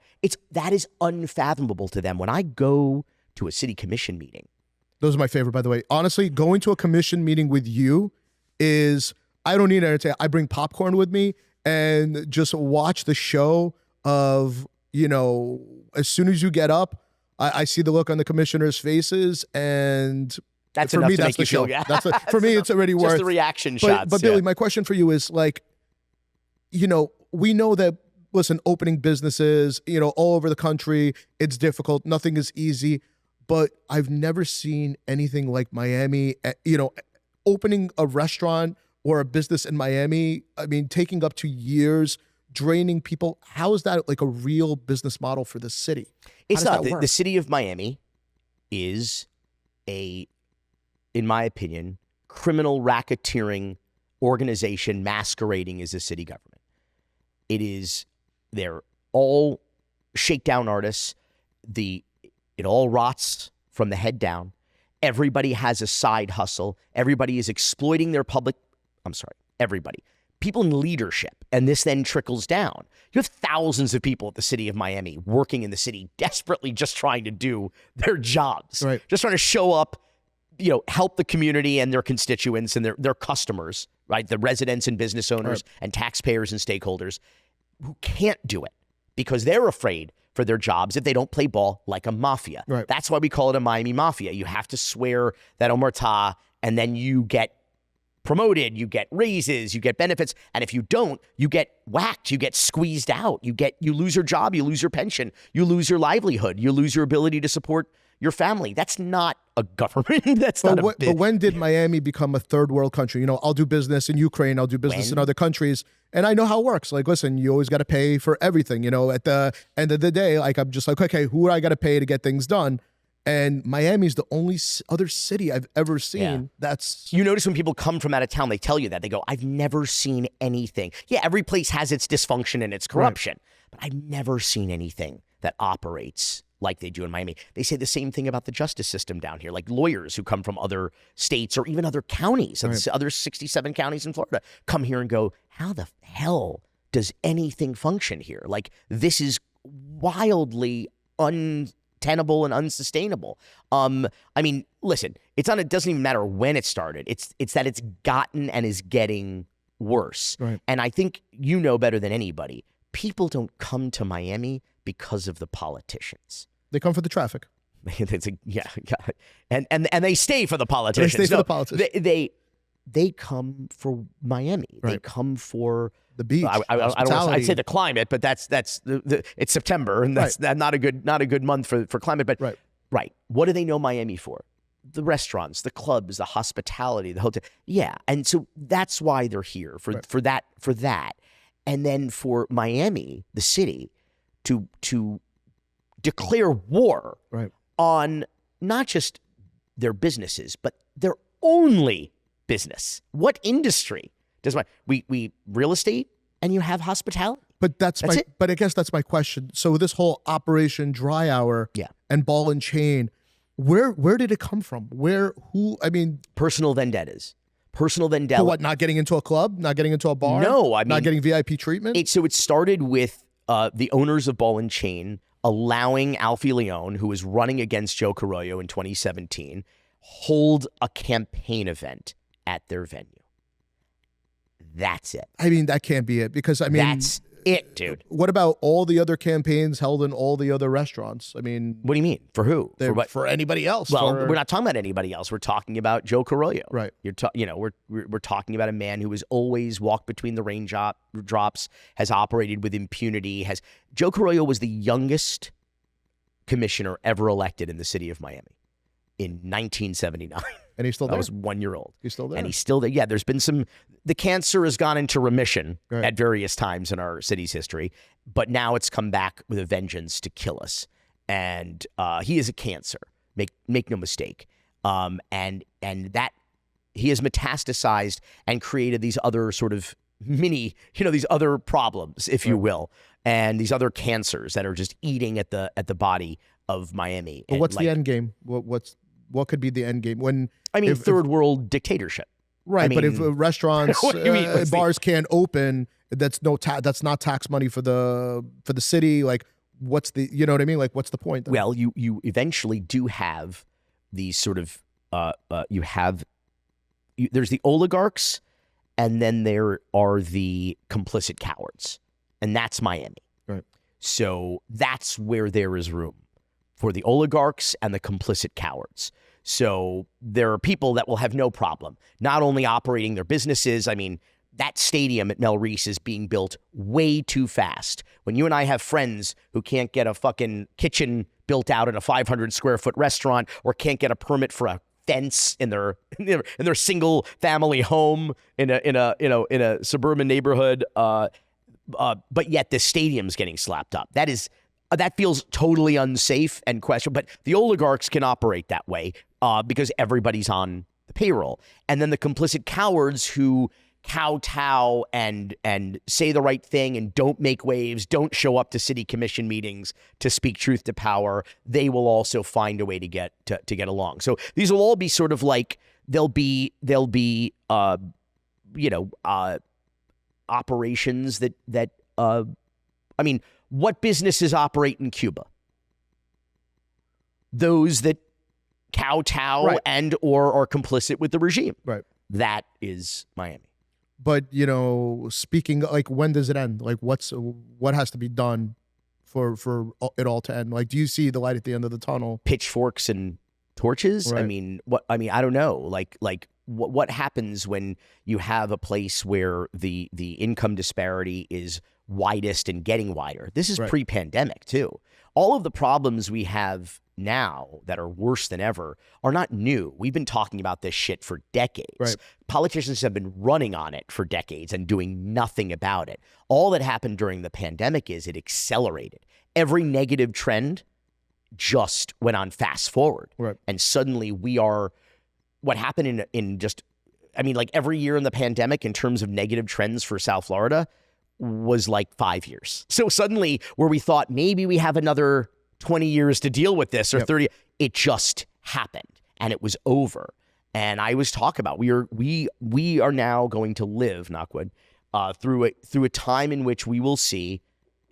That is unfathomable to them. When I go to a city commission meeting, those are my favorite, by the way. Honestly, going to a commission meeting with you is, I don't need entertainment. I bring popcorn with me and just watch the show of, you know, as soon as you get up, I see the look on the commissioners' faces, and that's for enough me, to that's make you the show. feel. That's for me, it's already worth. Just the reaction shots. But Billy, my question for you is, like, you know, we know that, listen, opening businesses, you know, all over the country, it's difficult. Nothing is easy. But I've never seen anything like Miami. You know, opening a restaurant or a business in Miami, I mean, taking up to years, draining people. How is that like a real business model for the city? It's not. The city of Miami is in my opinion, criminal racketeering organization masquerading as a city government. They're all shakedown artists. It all rots from the head down. Everybody has a side hustle. Everybody is exploiting their everybody. People in leadership, and this then trickles down. You have thousands of people at the city of Miami working in the city, desperately just trying to do their jobs, right, just trying to show up, you know, help the community and their constituents and their customers, right, the residents and business owners and taxpayers and stakeholders who can't do it because they're afraid for their jobs if they don't play ball like a mafia. Right. That's why we call it a Miami mafia. You have to swear that omertà, and then you get promoted, you get raises, you get benefits, and if you don't, you get whacked, you get squeezed out, you lose your job, you lose your pension, you lose your livelihood, you lose your ability to support your family. That's not a government. But when did Miami become a third world country? You know, I'll do business in Ukraine, I'll do business in other countries, and I know how it works. Like, listen, you always got to pay for everything. You know, at the end of the day, like, I'm just like, okay, who do I got to pay to get things done? And Miami's the only other city I've ever seen that's... You notice when people come from out of town, they tell you that. They go, I've never seen anything. Yeah, every place has its dysfunction and its corruption, but I've never seen anything that operates like they do in Miami. They say the same thing about the justice system down here, like lawyers who come from other states or even other counties, other 67 counties in Florida, come here and go, how the hell does anything function here? Like, this is wildly untenable and unsustainable. I mean, listen, it doesn't even matter when it started. It's that it's gotten and is getting worse. Right. And I think you know better than anybody, people don't come to Miami because of the politicians. They come for the traffic. It's yeah. And they stay for the politicians. They stay for the politicians. They come for Miami. They Right. come for The beach. I don't want I'd say the climate, but that's it's September, and that's not a good month for climate. But right. What do they know Miami for? The restaurants, the clubs, the hospitality, the hotel. Yeah, and so that's why they're here for that, and then for Miami, the city, to declare war on not just their businesses, but their only business. What industry does we real estate, and you have hospitality? But that's it. But I guess that's my question. So this whole Operation Dry Hour, and Ball and Chain, where did it come from? I mean, personal vendettas. Personal vendetta. For what? Not getting into a club? Not getting into a bar? No, I mean, not getting VIP treatment. So it started with the owners of Ball and Chain allowing Alfie Leone, who was running against Joe Carollo in 2017, hold a campaign event at their venue. That's it. I mean, that can't be it, because I mean, that's it, dude. What about all the other campaigns held in all the other restaurants? I mean, what do you mean? For who? For anybody else? Well, we're not talking about anybody else. We're talking about Joe Carollo. Right. We're talking about a man who has always walked between the raindrops, has operated with impunity. Joe Carollo was the youngest commissioner ever elected in the city of Miami in 1979. And he's still there? I was 1 year old. He's still there? And he's still there. Yeah, there's been the cancer has gone into remission at various times in our city's history, but now it's come back with a vengeance to kill us. And he is a cancer, make no mistake. And that he has metastasized and created these other sort of mini, these other problems, if you will, and these other cancers that are just eating at the body of Miami. But what's the end game? What could be the end game? Third world dictatorship. Right, but if restaurants, What do you mean? bars can't open, that's not tax money for the city. Like, what's the, you know what I mean? Like, what's the point then? Well, you eventually do have these sort of there's the oligarchs, and then there are the complicit cowards, and that's Miami. Right. So that's where there is room for the oligarchs and the complicit cowards. So there are people that will have no problem not only operating their businesses. I mean, that stadium at Mel Reese is being built way too fast. When you and I have friends who can't get a fucking kitchen built out at a 500 square foot restaurant, or can't get a permit for a fence in their single family home in a suburban neighborhood, but yet the stadium's getting slapped up. That feels totally unsafe and questionable. But the oligarchs can operate that way because everybody's on the payroll. And then the complicit cowards who kowtow and say the right thing and don't make waves, don't show up to city commission meetings to speak truth to power, they will also find a way to get along. So these will all be sort of like they'll be operations that what businesses operate in Cuba? Those that kowtow and or are complicit with the regime. Right. That is Miami. But, speaking, like, when does it end? Like, what has to be done for it all to end? Like, do you see the light at the end of the tunnel? Pitchforks and torches? Right. I don't know. Like what happens when you have a place where the income disparity is widest and getting wider? This is pre-pandemic too. All of the problems we have now that are worse than ever are not new. We've been talking about this shit for decades. Right. Politicians have been running on it for decades and doing nothing about it. All that happened during the pandemic is it accelerated. Every negative trend just went on fast forward. Right. And suddenly what happened in every year in the pandemic in terms of negative trends for South Florida was like 5 years. So suddenly where we thought maybe we have another 20 years to deal with this or 30, it just happened and it was over. And I always talk about we are now going to live, knock wood, through a time in which we will see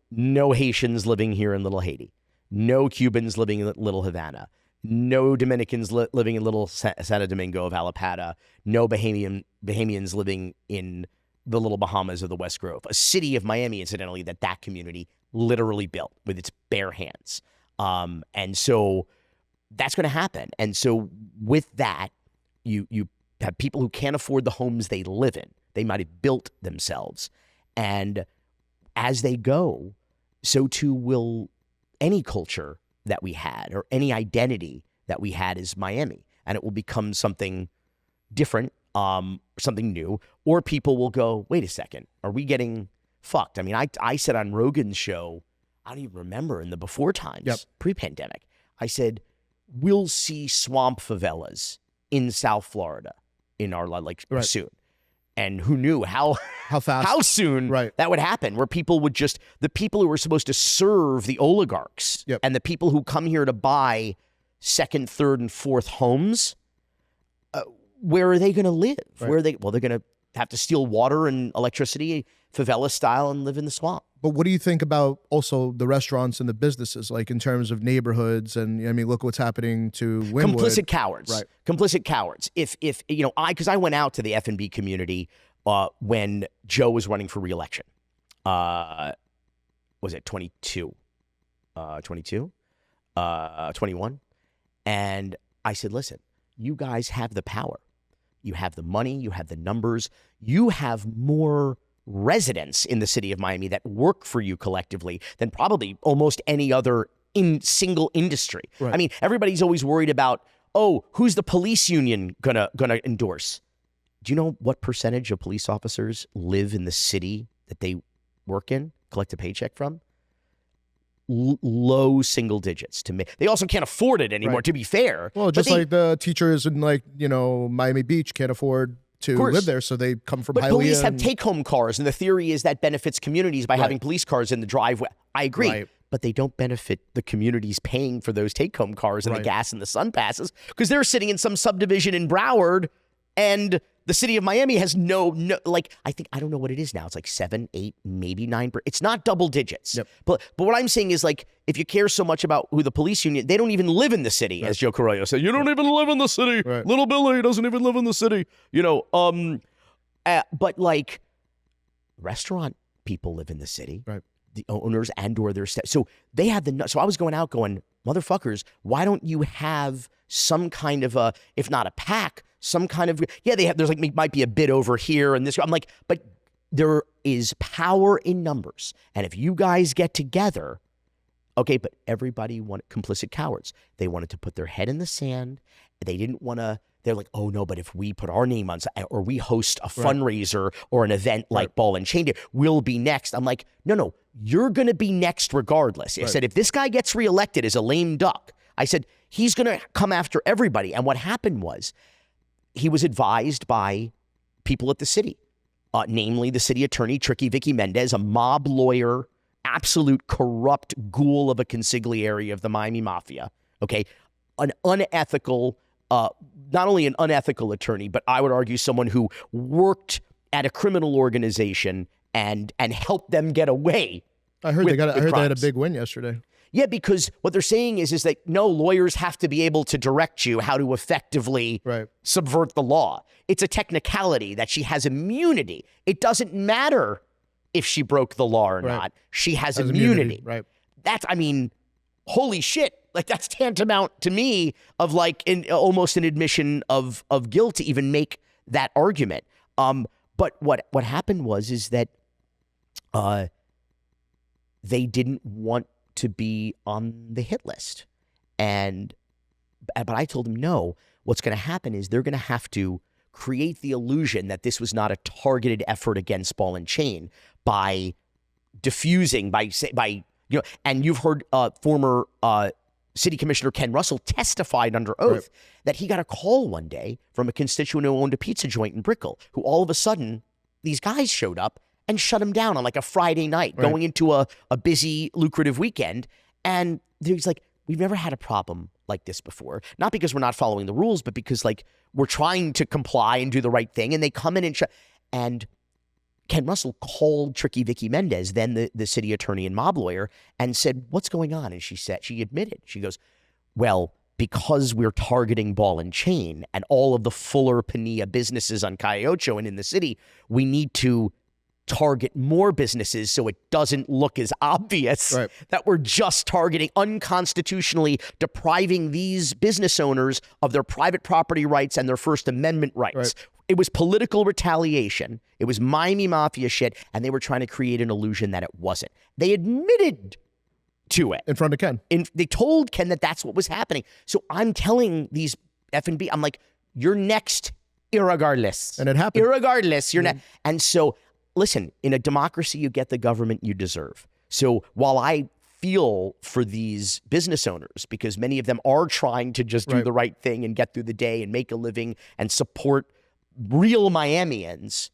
no Haitians living here in Little Haiti, no Cubans living in Little Havana, no Dominicans living in Little Santo Domingo of Alapata, no Bahamians living in the Little Bahamas of the West Grove, a city of Miami, incidentally, that community literally built with its bare hands. And so that's going to happen. And so with that, you have people who can't afford the homes they live in. They might have built themselves. And as they go, so too will any culture that we had or any identity that we had as Miami. And it will become something different, something new. Or people will go, wait a second, are we getting fucked? I mean, I said on Rogan's show, I don't even remember in the before times, pre-pandemic, I said, we'll see swamp favelas in South Florida in our soon. And who knew how fast, how soon that would happen, where people would just, the people who were supposed to serve the oligarchs and the people who come here to buy second, third, and fourth homes, where are they going to live? Where are they? Well, they're going to have to steal water and electricity, favela style, and live in the swamp. But what do you think about also the restaurants and the businesses, like in terms of neighborhoods? And I mean, look what's happening to Wynwood. Complicit cowards. Complicit cowards. If because I went out to the F&B community when Joe was running for re-election. Was it 22? 22? 21? And I said, listen, you guys have the power. You have the money. You have the numbers. You have more residents in the city of Miami that work for you collectively than probably almost any other single industry. I mean, everybody's always worried about, who's the police union gonna endorse? Do you know what percentage of police officers live in the city that they work in, collect a paycheck from? Low single digits to me. They also can't afford it anymore, to be fair. Well, just like the teachers in Miami Beach can't afford to live there, so they come from Hialeah. But police have take-home cars, and the theory is that benefits communities by having police cars in the driveway. I agree, but they don't benefit the communities paying for those take-home cars and the gas and the sun passes, because they're sitting in some subdivision in Broward, and the city of Miami has no, I don't know what it is now. It's like 7, 8, maybe 9. It's not double digits. But what I'm saying is, like, if you care so much about who the police union, they don't even live in the city, as Joe Carollo said. You don't even live in the city. Little Billy doesn't even live in the city. But like restaurant people live in the city. The owners and/or their staff. So they have so I was going out going, motherfuckers, why don't you have some kind of a, if not a pack, some kind of, there's like, might be a bit over here and this. I'm like, but there is power in numbers. And if you guys get together, but everybody wanted complicit cowards. They wanted to put their head in the sand. They didn't want to, they're like, oh no, but if we put our name on, or we host a fundraiser or an event like Ball and Chain, we'll be next. I'm like, no, you're going to be next regardless. I said, if this guy gets reelected as a lame duck, I said, he's going to come after everybody. And what happened was, he was advised by people at the city, namely the city attorney, Tricky Vicky Mendez, a mob lawyer, absolute corrupt ghoul of a consigliere of the Miami Mafia, an unethical, not only an unethical attorney, but I would argue someone who worked at a criminal organization and helped them get away. I heard they had a big win yesterday. Yeah, because what they're saying is that no, lawyers have to be able to direct you how to effectively subvert the law. It's a technicality that she has immunity. It doesn't matter if she broke the law or not. She has immunity. That's, I mean, holy shit. Like, that's tantamount to me of like almost an admission of guilt to even make that argument. But what happened is that they didn't want to be on the hit list. But I told them, no, what's going to happen is they're going to have to create the illusion that this was not a targeted effort against Ball and Chain by diffusing, and you've heard former City Commissioner Ken Russell testified under oath that he got a call one day from a constituent who owned a pizza joint in Brickell, who all of a sudden, these guys showed up and shut him down on like a Friday night, going into a busy, lucrative weekend. And he's like, we've never had a problem like this before. Not because we're not following the rules, but because like we're trying to comply and do the right thing. And they come in and shut. And Ken Russell called Tricky Vicky Mendez, then the city attorney and mob lawyer, and said, what's going on? And she admitted, she goes, well, because we're targeting Ball and Chain and all of the Fuller Pania businesses on Calle Ocho and in the city, we need to target more businesses so it doesn't look as obvious Right. that we're just targeting, unconstitutionally depriving these business owners of their private property rights and their First Amendment rights. Right. It was political retaliation. It was Miami Mafia shit, and they were trying to create an illusion that it wasn't. They admitted to it. In front of Ken. They told Ken that that's what was happening. So I'm telling these F&B, I'm like, you're next, irregardless. And it happened. Irregardless, you're next. And so, listen, in a democracy, you get the government you deserve. So while I feel for these business owners, because many of them are trying to just do the right thing and get through the day and make a living and support real Miamians,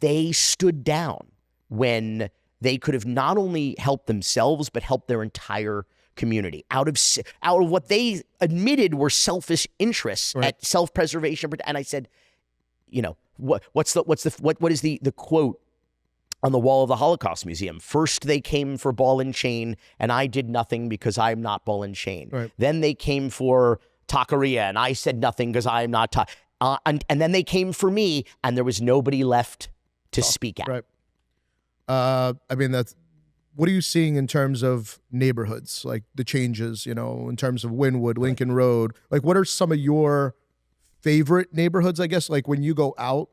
they stood down when they could have not only helped themselves, but helped their entire community out of what they admitted were selfish interests at self-preservation. And I said, you know, what is the quote on the wall of the Holocaust Museum? First, they came for ball and chain, and I did nothing because I am not ball and chain. Right. Then they came for taqueria, and I said nothing because I am not. And then they came for me, and there was nobody left to speak out. Right. I mean, what are you seeing in terms of neighborhoods, like the changes, you know, in terms of Wynwood, Lincoln Road? Like, what are some of your favorite neighborhoods, I guess? Like, when you go out,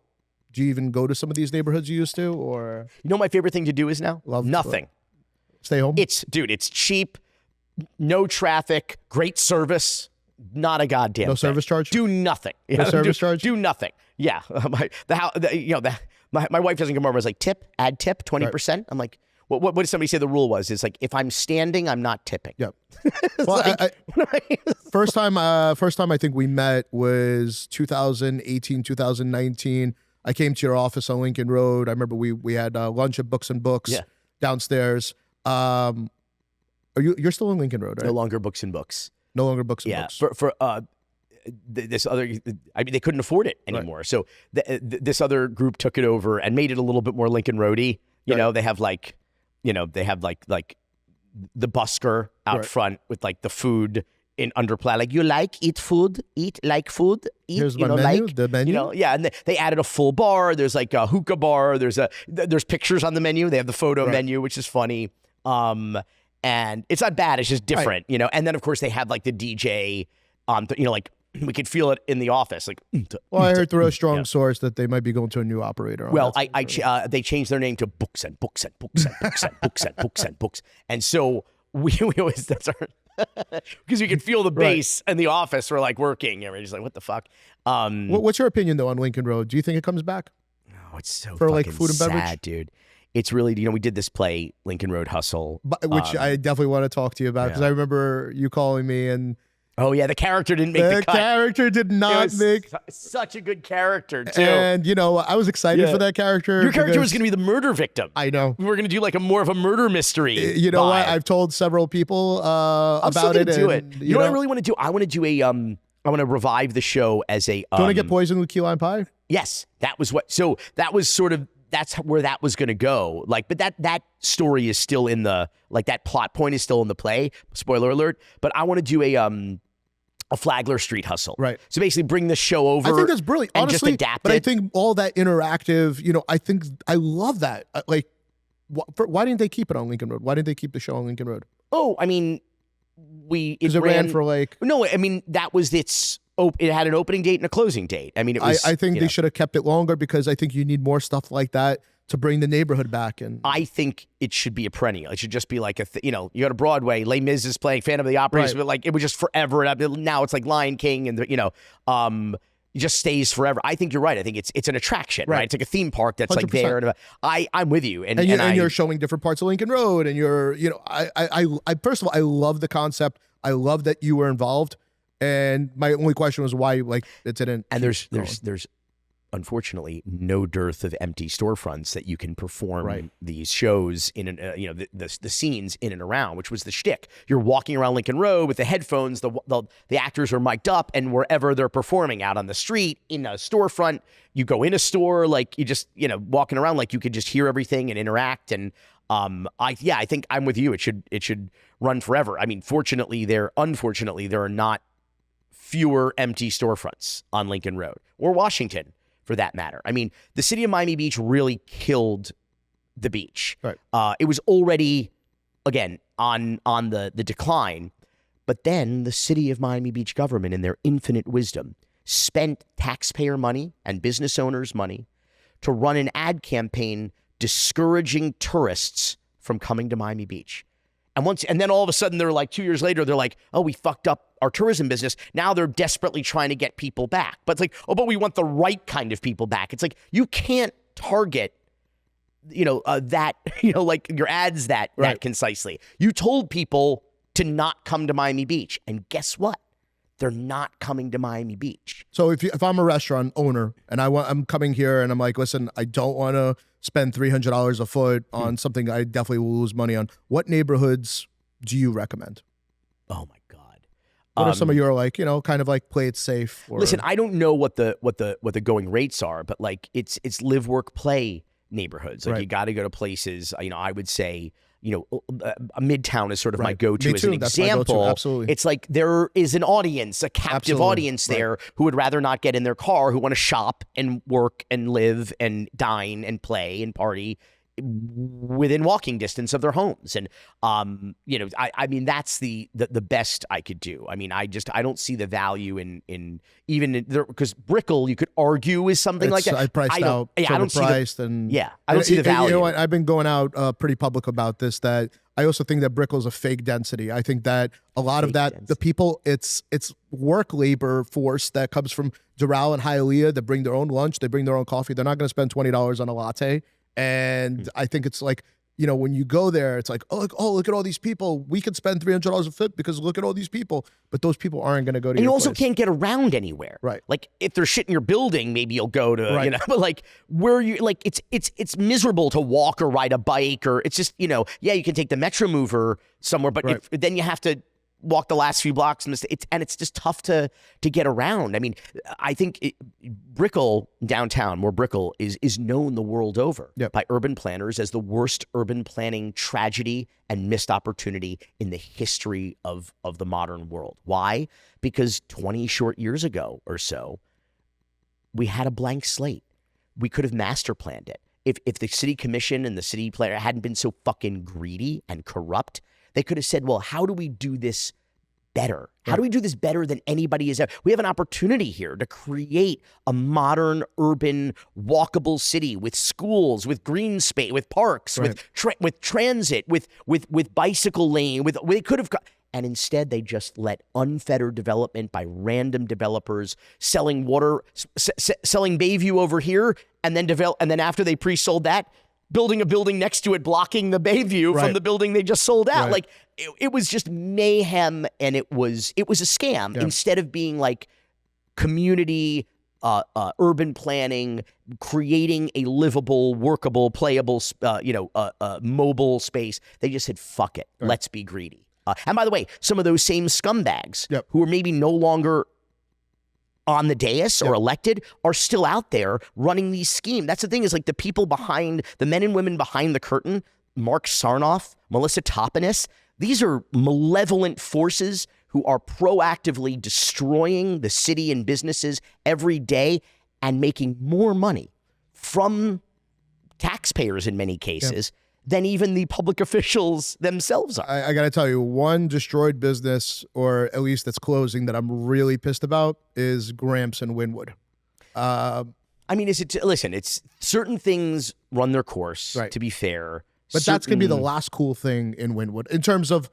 do you even go to some of these neighborhoods you used to? Or You know what my favorite thing to do is now? Nothing. Stay home? It's cheap, no traffic, great service, not a goddamn No thing. service charge? Do nothing. No service charge? Do nothing. Yeah. My wife doesn't come over. I was like, add tip, 20%. I'm like, what did somebody say the rule was? It's like, if I'm standing, I'm not tipping. Yep. Well, Like, first time I think we met was 2018, 2019. I came to your office on Lincoln Road. I remember we had lunch at Books and Books downstairs. You're still in Lincoln Road, right? no longer Books and Books. No longer Books and Yeah. Books. This other, I mean, they couldn't afford it anymore. So this other group took it over and made it a little bit more Lincoln Roady. You know, they have like the busker out front with like the food in underplay. Like, you eat food, eat, Here's my menu, the menu. You know, yeah. And they added a full bar. There's like a hookah bar. There's pictures on the menu. They have the photo menu, which is funny. And it's not bad. It's just different, you know. And then of course they have like the DJ, you know, like we could feel it in the office. Like, Well, I heard through a strong source that they might be going to a new operator. On well, that. they changed their name to Books and Books and Books and Books and Books and Books and Books. And so we always, that's our, because you could feel the bass in the office. We're like working, and we're just like, what the fuck? What's your opinion though on Lincoln Road? Do you think it comes back? Oh, it's so For, fucking like, food and beverage? sad, dude. It's really, you know, we did this play, Lincoln Road Hustle. Which I definitely want to talk to you about because I remember you calling me and Oh yeah, the character didn't make the cut. character did not make such a good character too. And you know, I was excited for that character. Your character because- was going to be the murder victim. I know. We were going to do like more of a murder mystery. You know what? vibe. I've told several people I'm still about gonna it. do and, it. You know what I really want to do? I want to do a I want to revive the show as a. Do you want to get poisoned with key lime pie? Yes, that was what. So that was sort of that's where that was going to go. Like, but that story is still in the that plot point is still in the play. Spoiler alert. But I want to do a Flagler Street Hustle. Right. So basically bring the show over. I think that's brilliant. And Honestly, just adapt but it. I think all that interactive, you know, I think I love that. Why didn't they keep it on Lincoln Road? Why didn't they keep the show on Lincoln Road? Oh, I mean, Because it ran for like. No, I mean that was its. It had an opening date and a closing date. I mean, it was. I think they should have kept it longer because I think you need more stuff like that to bring the neighborhood back. And I think it should be a perennial. It should just be like you know, you go to Broadway, Les Mis is playing Phantom of the Opera, Right. but like it was just forever. And now it's like Lion King, and it just stays forever. I think you're right. I think it's an attraction, right? It's like a theme park that's like 100%. there. And I'm with you, and you're showing different parts of Lincoln Road, and you're, you know, I first of all, I love the concept. I love that you were involved, and my only question was why it didn't. And keep there's going. unfortunately no dearth of empty storefronts that you can perform Right. these shows in the scenes in and around, which was the shtick. You're walking around Lincoln Road with the headphones, the actors are mic'd up, and wherever they're performing, out on the street, in a storefront, you go in a store, like you just, you know, walking around, like you could just hear everything and interact. And I think I'm with you. It should run forever. I mean, unfortunately there are not fewer empty storefronts on Lincoln Road or Washington, for that matter. I mean, the city of Miami Beach really killed the beach. Right. It was already, again, on the decline. But then the city of Miami Beach government, in their infinite wisdom, spent taxpayer money and business owners' money to run an ad campaign discouraging tourists from coming to Miami Beach. And then all of a sudden, they're like 2 years later, they're like, oh, we fucked up our tourism business. Now they're desperately trying to get people back. But it's like, oh, but we want the right kind of people back. It's like, you can't target, that, like your ads that concisely. You told people to not come to Miami Beach. And guess what? They're not coming to Miami Beach. So if I'm a restaurant owner and I'm coming here and I'm like, listen, I don't want to spend $300 a foot on something I definitely will lose money on, what neighborhoods do you recommend? Oh my God. What are some of your kind of like play it safe? Or... Listen, I don't know what the going rates are, but like it's live, work, play neighborhoods. Like you got to go to places, I would say, Midtown is sort of my go-to as an example. Absolutely. It's like there is an audience, a captive audience there who would rather not get in their car, who want to shop and work and live and dine and play and party within walking distance of their homes. And, I mean, that's the best I could do. I mean, I don't see the value in even there, because Brickell, you could argue, is something like that. I priced out, I don't see I don't see the value. You know what? I've been going out pretty public about this, that I also think that Brickell is a fake density. I think that a lot of that, the people, it's work labor force that comes from Doral and Hialeah that bring their own lunch, they bring their own coffee. They're not going to spend $20 on a latte. And I think it's like, when you go there, it's like, look at all these people. We could spend $300 a foot because look at all these people. But those people aren't going to go to. And you also can't get around anywhere. Right. Like if there's shit in your building, maybe you'll go to, but like where you like, it's miserable to walk or ride a bike, or it's just, you can take the Metro Mover somewhere, but then you have to walk the last few blocks, and it's just tough to get around. I mean, I think Brickell downtown, more Brickell, is known the world over by urban planners as the worst urban planning tragedy and missed opportunity in the history of the modern world. Why? Because 20 short years ago or so, we had a blank slate. We could have master planned it. If the city commission and the city planner hadn't been so fucking greedy and corrupt, they could have said, well, how do we do this better? How do we do this better than anybody has ever? We have an opportunity here to create a modern, urban, walkable city with schools, with green space, with parks, with transit, with bicycle lane. They could have, and instead they just let unfettered development by random developers selling selling Bayview over here, and then after they pre-sold that, building a building next to it, blocking the Bayview from the building they just sold out. Like it was just mayhem, and it was a scam instead of being like community, urban planning, creating a livable, workable, playable, mobile space. They just said, fuck it. Let's be greedy. And by the way, some of those same scumbags who are maybe no longer on the dais or elected are still out there running these schemes. That's the thing, is like the people behind, the men and women behind the curtain, Mark Sarnoff, Melissa Topinis, these are malevolent forces who are proactively destroying the city and businesses every day and making more money from taxpayers in many cases than even the public officials themselves are. I got to tell you, one destroyed business, or at least that's closing, that I'm really pissed about is Gramps and Wynwood. I mean, listen, it's certain things run their course, to be fair. But that's going to be the last cool thing in Wynwood in terms of...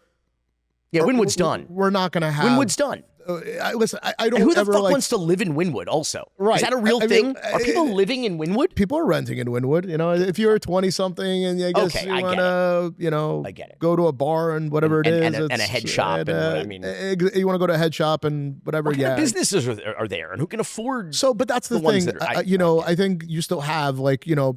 Yeah, Wynwood's done. We're not going to have... Wynwood's done. Listen, I don't and who the ever fuck wants to live in Wynwood also? Right. Is that a real thing? Are people living in Wynwood? People are renting in Wynwood. If you're 20-something and I guess you want to, I get it. go to a bar and whatever it is. And a head shop. You want to go to a head shop and whatever, what kind of businesses are there, and who can afford but that's the thing. I think you still have,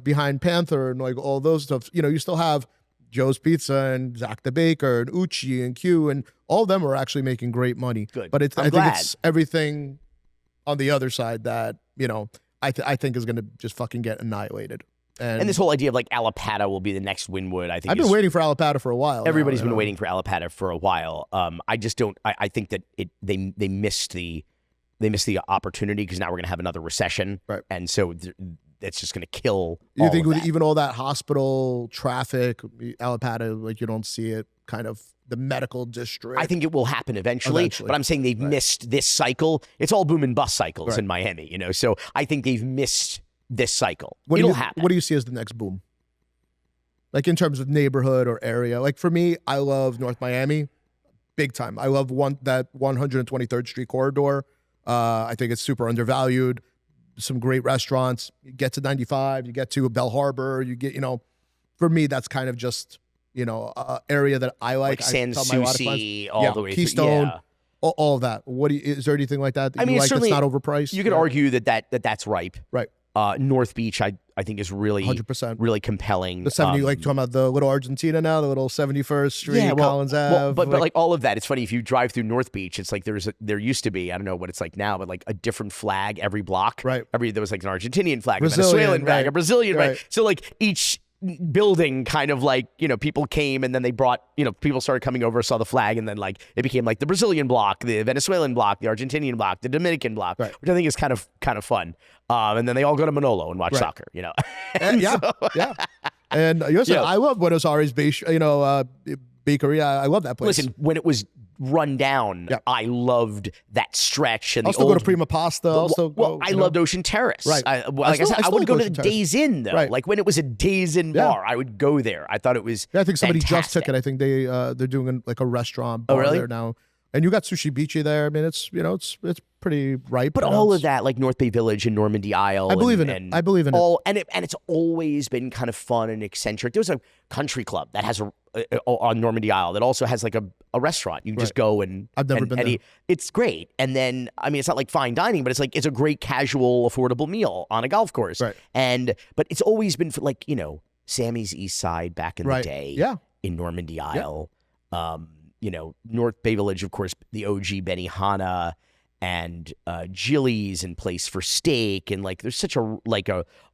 behind Panther and all those stuff, you still have Joe's Pizza and Zach the Baker and Uchi and Q, and all of them are actually making great money. Good. But I think it's everything on the other side that, I think is going to just fucking get annihilated. And this whole idea of Allapattah will be the next Wynwood, I think. I've been waiting for Allapattah for a while. Everybody's been waiting for Allapattah for a while. I just don't. I think that they missed the opportunity, because now we're going to have another recession, right? And so that's just going to kill. You think of with that. even all that hospital traffic, Alapata, like you don't see it kind of the medical district? I think it will happen eventually. But I'm saying they've missed this cycle. It's all boom and bust cycles in Miami, so I think they've missed this cycle. It'll happen. What do you see as the next boom? Like in terms of neighborhood or area? Like for me, I love North Miami, big time. I love that 123rd Street corridor. I think it's super undervalued. Some great restaurants. You get to 95, you get to Bell Harbor, you get, for me, that's kind of just, area that I like. San Souci, all the way Keystone, through. all of that. Is there anything like that I mean, you like certainly, that's not overpriced? You could argue that's ripe. Right. North Beach, I think is really 100%. really compelling. The 70, like talking about the little Argentina now, the little 71st Street, Collins Ave. But like all of that, it's funny if you drive through North Beach, it's like there used to be, I don't know what it's like now, but like a different flag every block. Right. There was like an Argentinian flag, Brazilian, a Venezuelan flag, right. a Brazilian Right. flag. So like each building kind of like, people came and then they brought, people started coming over, saw the flag, and then like it became like the Brazilian block, the Venezuelan block, the Argentinian block, the Dominican block, right. which I think is kind of fun. And then they all go to Manolo and watch soccer, And yeah. And I love Buenos Aires Bakery. I love that place. Listen, when it was run down, I loved that stretch. And I'll still go to Prima Pasta. I loved Ocean Terrace. Right. Like I said, I would go to the Days Inn, though. Right. Like when it was a Days Inn bar, I would go there. I thought it was I think somebody just fantastic. took it. I think they're doing like a restaurant bar really? there now. And you got Sushi Beachy there. I mean, it's it's pretty ripe. But all of that, like North Bay Village and Normandy Isle. I believe in it. I believe in it. And it's always been kind of fun and eccentric. There's a country club that has on Normandy Isle that also has like a restaurant. You can just go and I've never been there. It's great. And then, I mean, it's not like fine dining, but it's a great casual, affordable meal on a golf course. Right. But it's always been for like, Sammy's East Side back in the day. Yeah. In Normandy Isle. North Bay Village, of course, the OG Benihana and Jilly's and Place for Steak, and like there's such a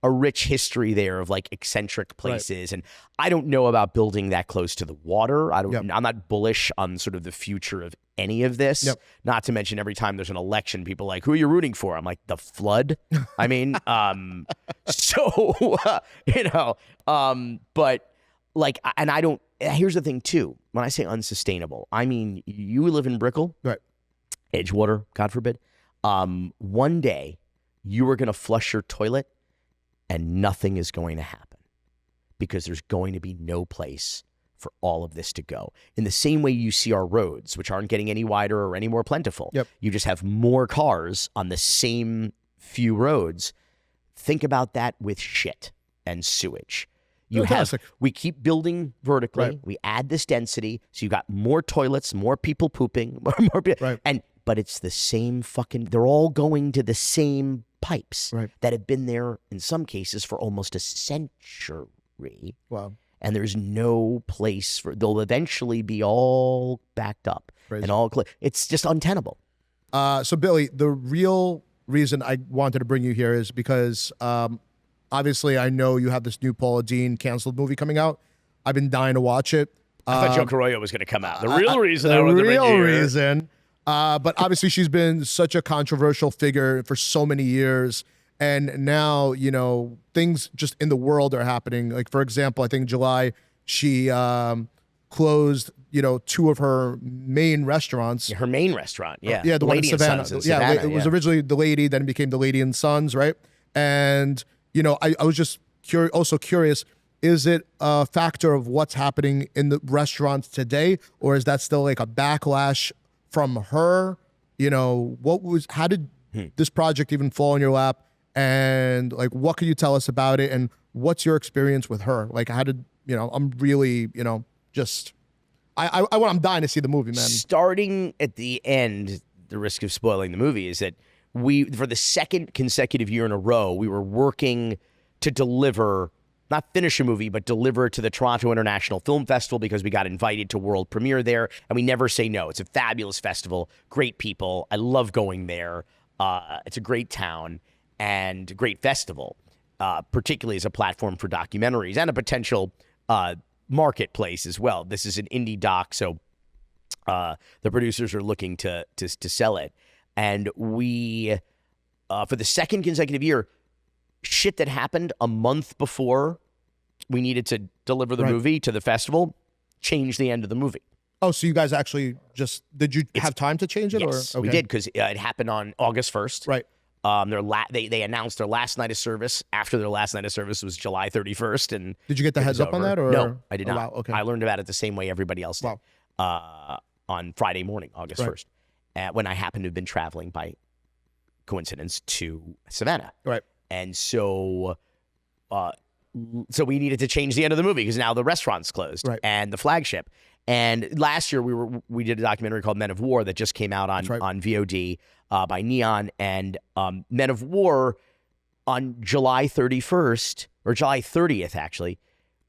rich history there of like eccentric places. And I don't know about building that close to the water. I'm not bullish on sort of the future of any of this. Not to mention every time there's an election, people are like, who are you rooting for? I'm like, the flood. I mean, but like, and I don't. Here's the thing too. When I say unsustainable, I mean you live in Brickell, right? Edgewater, God forbid. One day you are going to flush your toilet and nothing is going to happen because there's going to be no place for all of this to go. In the same way you see our roads, which aren't getting any wider or any more plentiful. You just have more cars on the same few roads. Think about that with shit and sewage. We keep building vertically. Right. We add this density, so you got more toilets, more people pooping, more Right. But it's the same fucking. They're all going to the same pipes that have been there in some cases for almost a century. Wow. And there's no place for. They'll eventually be all backed up and all. It's just untenable. So Billy, the real reason I wanted to bring you here is because. Obviously, I know you have this new Paula Deen canceled movie coming out. I've been dying to watch it. I thought Joe Carollo was going to come out. The real reason I wanted to bring you here. The real reason. But obviously, she's been such a controversial figure for so many years. And now, things just in the world are happening. Like, for example, I think July, she closed, two of her main restaurants. Her main restaurant, yeah. Yeah, the Lady one in Savannah. Savannah. It was originally The Lady, then it became The Lady and Sons, right? And... I was just also curious, is it a factor of what's happening in the restaurants today, or is that still like a backlash from her? How did this project even fall in your lap? And like, what can you tell us about it? And what's your experience with her? Like, how did, I'm really, I'm dying to see the movie, man. Starting at the end, the risk of spoiling the movie is that for the second consecutive year in a row, we were working to deliver, not finish a movie, but deliver to the Toronto International Film Festival because we got invited to world premiere there, and we never say no. It's a fabulous festival, great people. I love going there. It's a great town and a great festival, particularly as a platform for documentaries and a potential marketplace as well. This is an indie doc, so the producers are looking to sell it. And we, for the second consecutive year, shit that happened a month before we needed to deliver the movie to the festival changed the end of the movie. Oh, so you guys actually did you have time to change it? Yes, or? Okay. we did, because it happened on August 1st. Right. They announced their last night of service. After their last night of service was July 31st. And did you get the heads up on that? Or? No, I did not. Wow, okay. I learned about it the same way everybody else did. On Friday morning, August 1st, when I happened to have been traveling by coincidence to Savannah. Right. And so we needed to change the end of the movie because now the restaurant's closed and the flagship. And last year we did a documentary called Men of War that just came out on VOD by Neon, and Men of War on July 31st or July 30th, actually,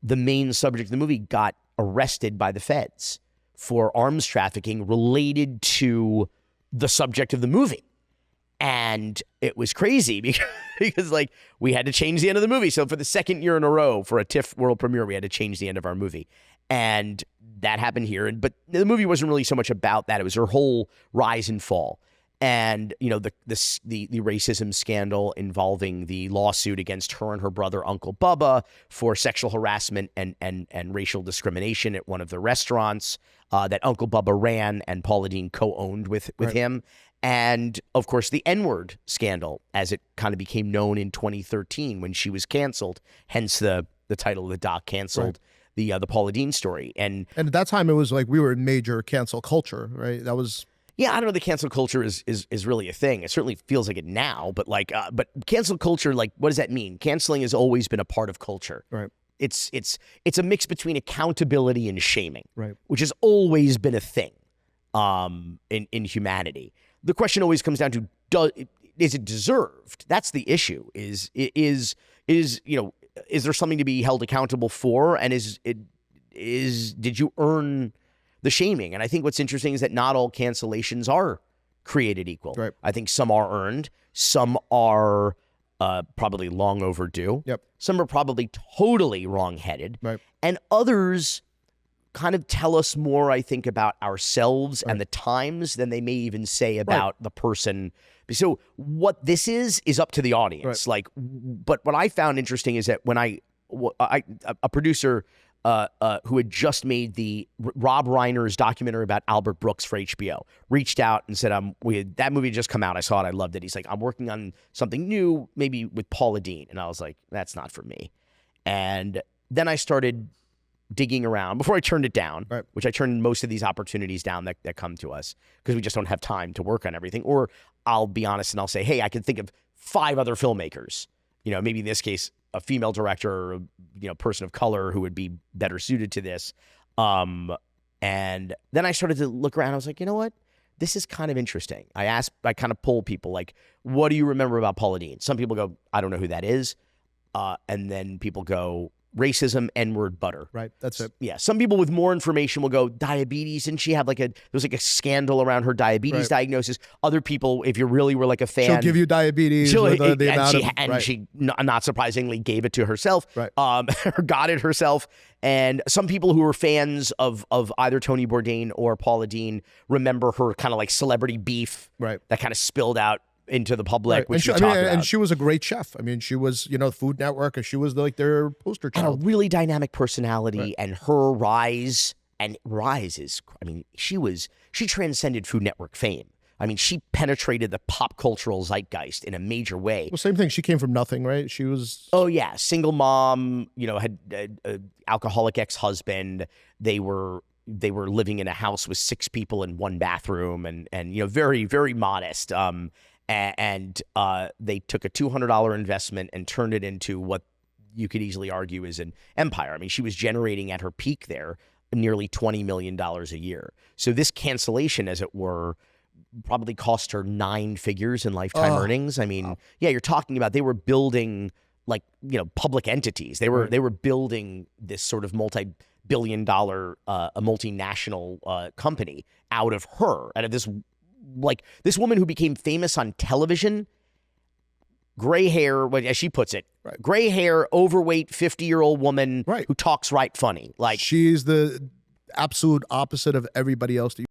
the main subject of the movie got arrested by the feds for arms trafficking related to the subject of the movie. And it was crazy because like we had to change the end of the movie. So for the second year in a row for a TIFF world premiere, we had to change the end of our movie. And that happened here. But the movie wasn't really so much about that. It was her whole rise and fall. And, you know, the racism scandal involving the lawsuit against her and her brother, Uncle Bubba, for sexual harassment and racial discrimination at one of the restaurants that Uncle Bubba ran and Paula Deen co-owned with him. And, of course, the N-word scandal, as it kind of became known in 2013 when she was canceled, hence the title of the doc, Canceled, the Paula Deen story. And at that time, it was like we were in major cancel culture, right? That was... Yeah, I don't know. The cancel culture is really a thing. It certainly feels like it now, but but cancel culture, like, what does that mean? Canceling has always been a part of culture. Right. It's a mix between accountability and shaming, right, which has always been a thing in humanity. The question always comes down to, is it deserved? That's the issue. Is there something to be held accountable for, and did you earn the shaming? And I think what's interesting is that not all cancellations are created equal. Right. I think some are earned, some are probably long overdue. Yep. Some are probably totally wrong-headed. Right. And others kind of tell us more, I think, about ourselves and the times than they may even say about the person. So what this is up to the audience. Right. But what I found interesting is that when a producer who had just made the Rob Reiner's documentary about Albert Brooks for HBO, reached out and said, that movie had just come out. I saw it. I loved it. He's like, I'm working on something new, maybe with Paula Deen. And I was like, that's not for me. And then I started digging around before I turned it down, which I turned most of these opportunities down that come to us because we just don't have time to work on everything. Or I'll be honest and I'll say, hey, I can think of 5 other filmmakers, maybe in this case, a female director or person of color who would be better suited to this. And then I started to look around. I was like, you know what? This is kind of interesting. I kind of polled people like, what do you remember about Paula Deen? Some people go, I don't know who that is. And then people go, racism, N-word, butter. Right, that's it. Yeah, some people with more information will go, diabetes. Didn't she have there was a scandal around her diadiabetes diagnosis. Other people, if you really were like a fan, she'll give you diabetes. She not surprisingly gave it to herself. Right. Or got it herself. And some people who were fans of either Tony Bourdain or Paula Deen remember her kind of like celebrity beef. Right. That kind of spilled out into the public, right. which and she was a great chef. I mean, she was, Food Network, and she was their poster child. And a really dynamic personality, and her rise is, I mean, she transcended Food Network fame. I mean, she penetrated the pop cultural zeitgeist in a major way. Well, same thing. She came from nothing, right? She was... Oh, yeah. Single mom, had an alcoholic ex-husband. They were living in a house with 6 people in 1 bathroom and very, very modest. And they took a $200 investment and turned it into what you could easily argue is an empire. I mean, she was generating at her peak there nearly $20 million a year. So this cancellation, as it were, probably cost her 9 figures in lifetime earnings. I mean, yeah, you're talking about they were building public entities. They were building this sort of multi-billion-dollar a multinational company out of this. This woman who became famous on television, gray hair, as she puts it, gray hair, overweight, 50-year-old woman who talks funny. Like, she's the absolute opposite of everybody else that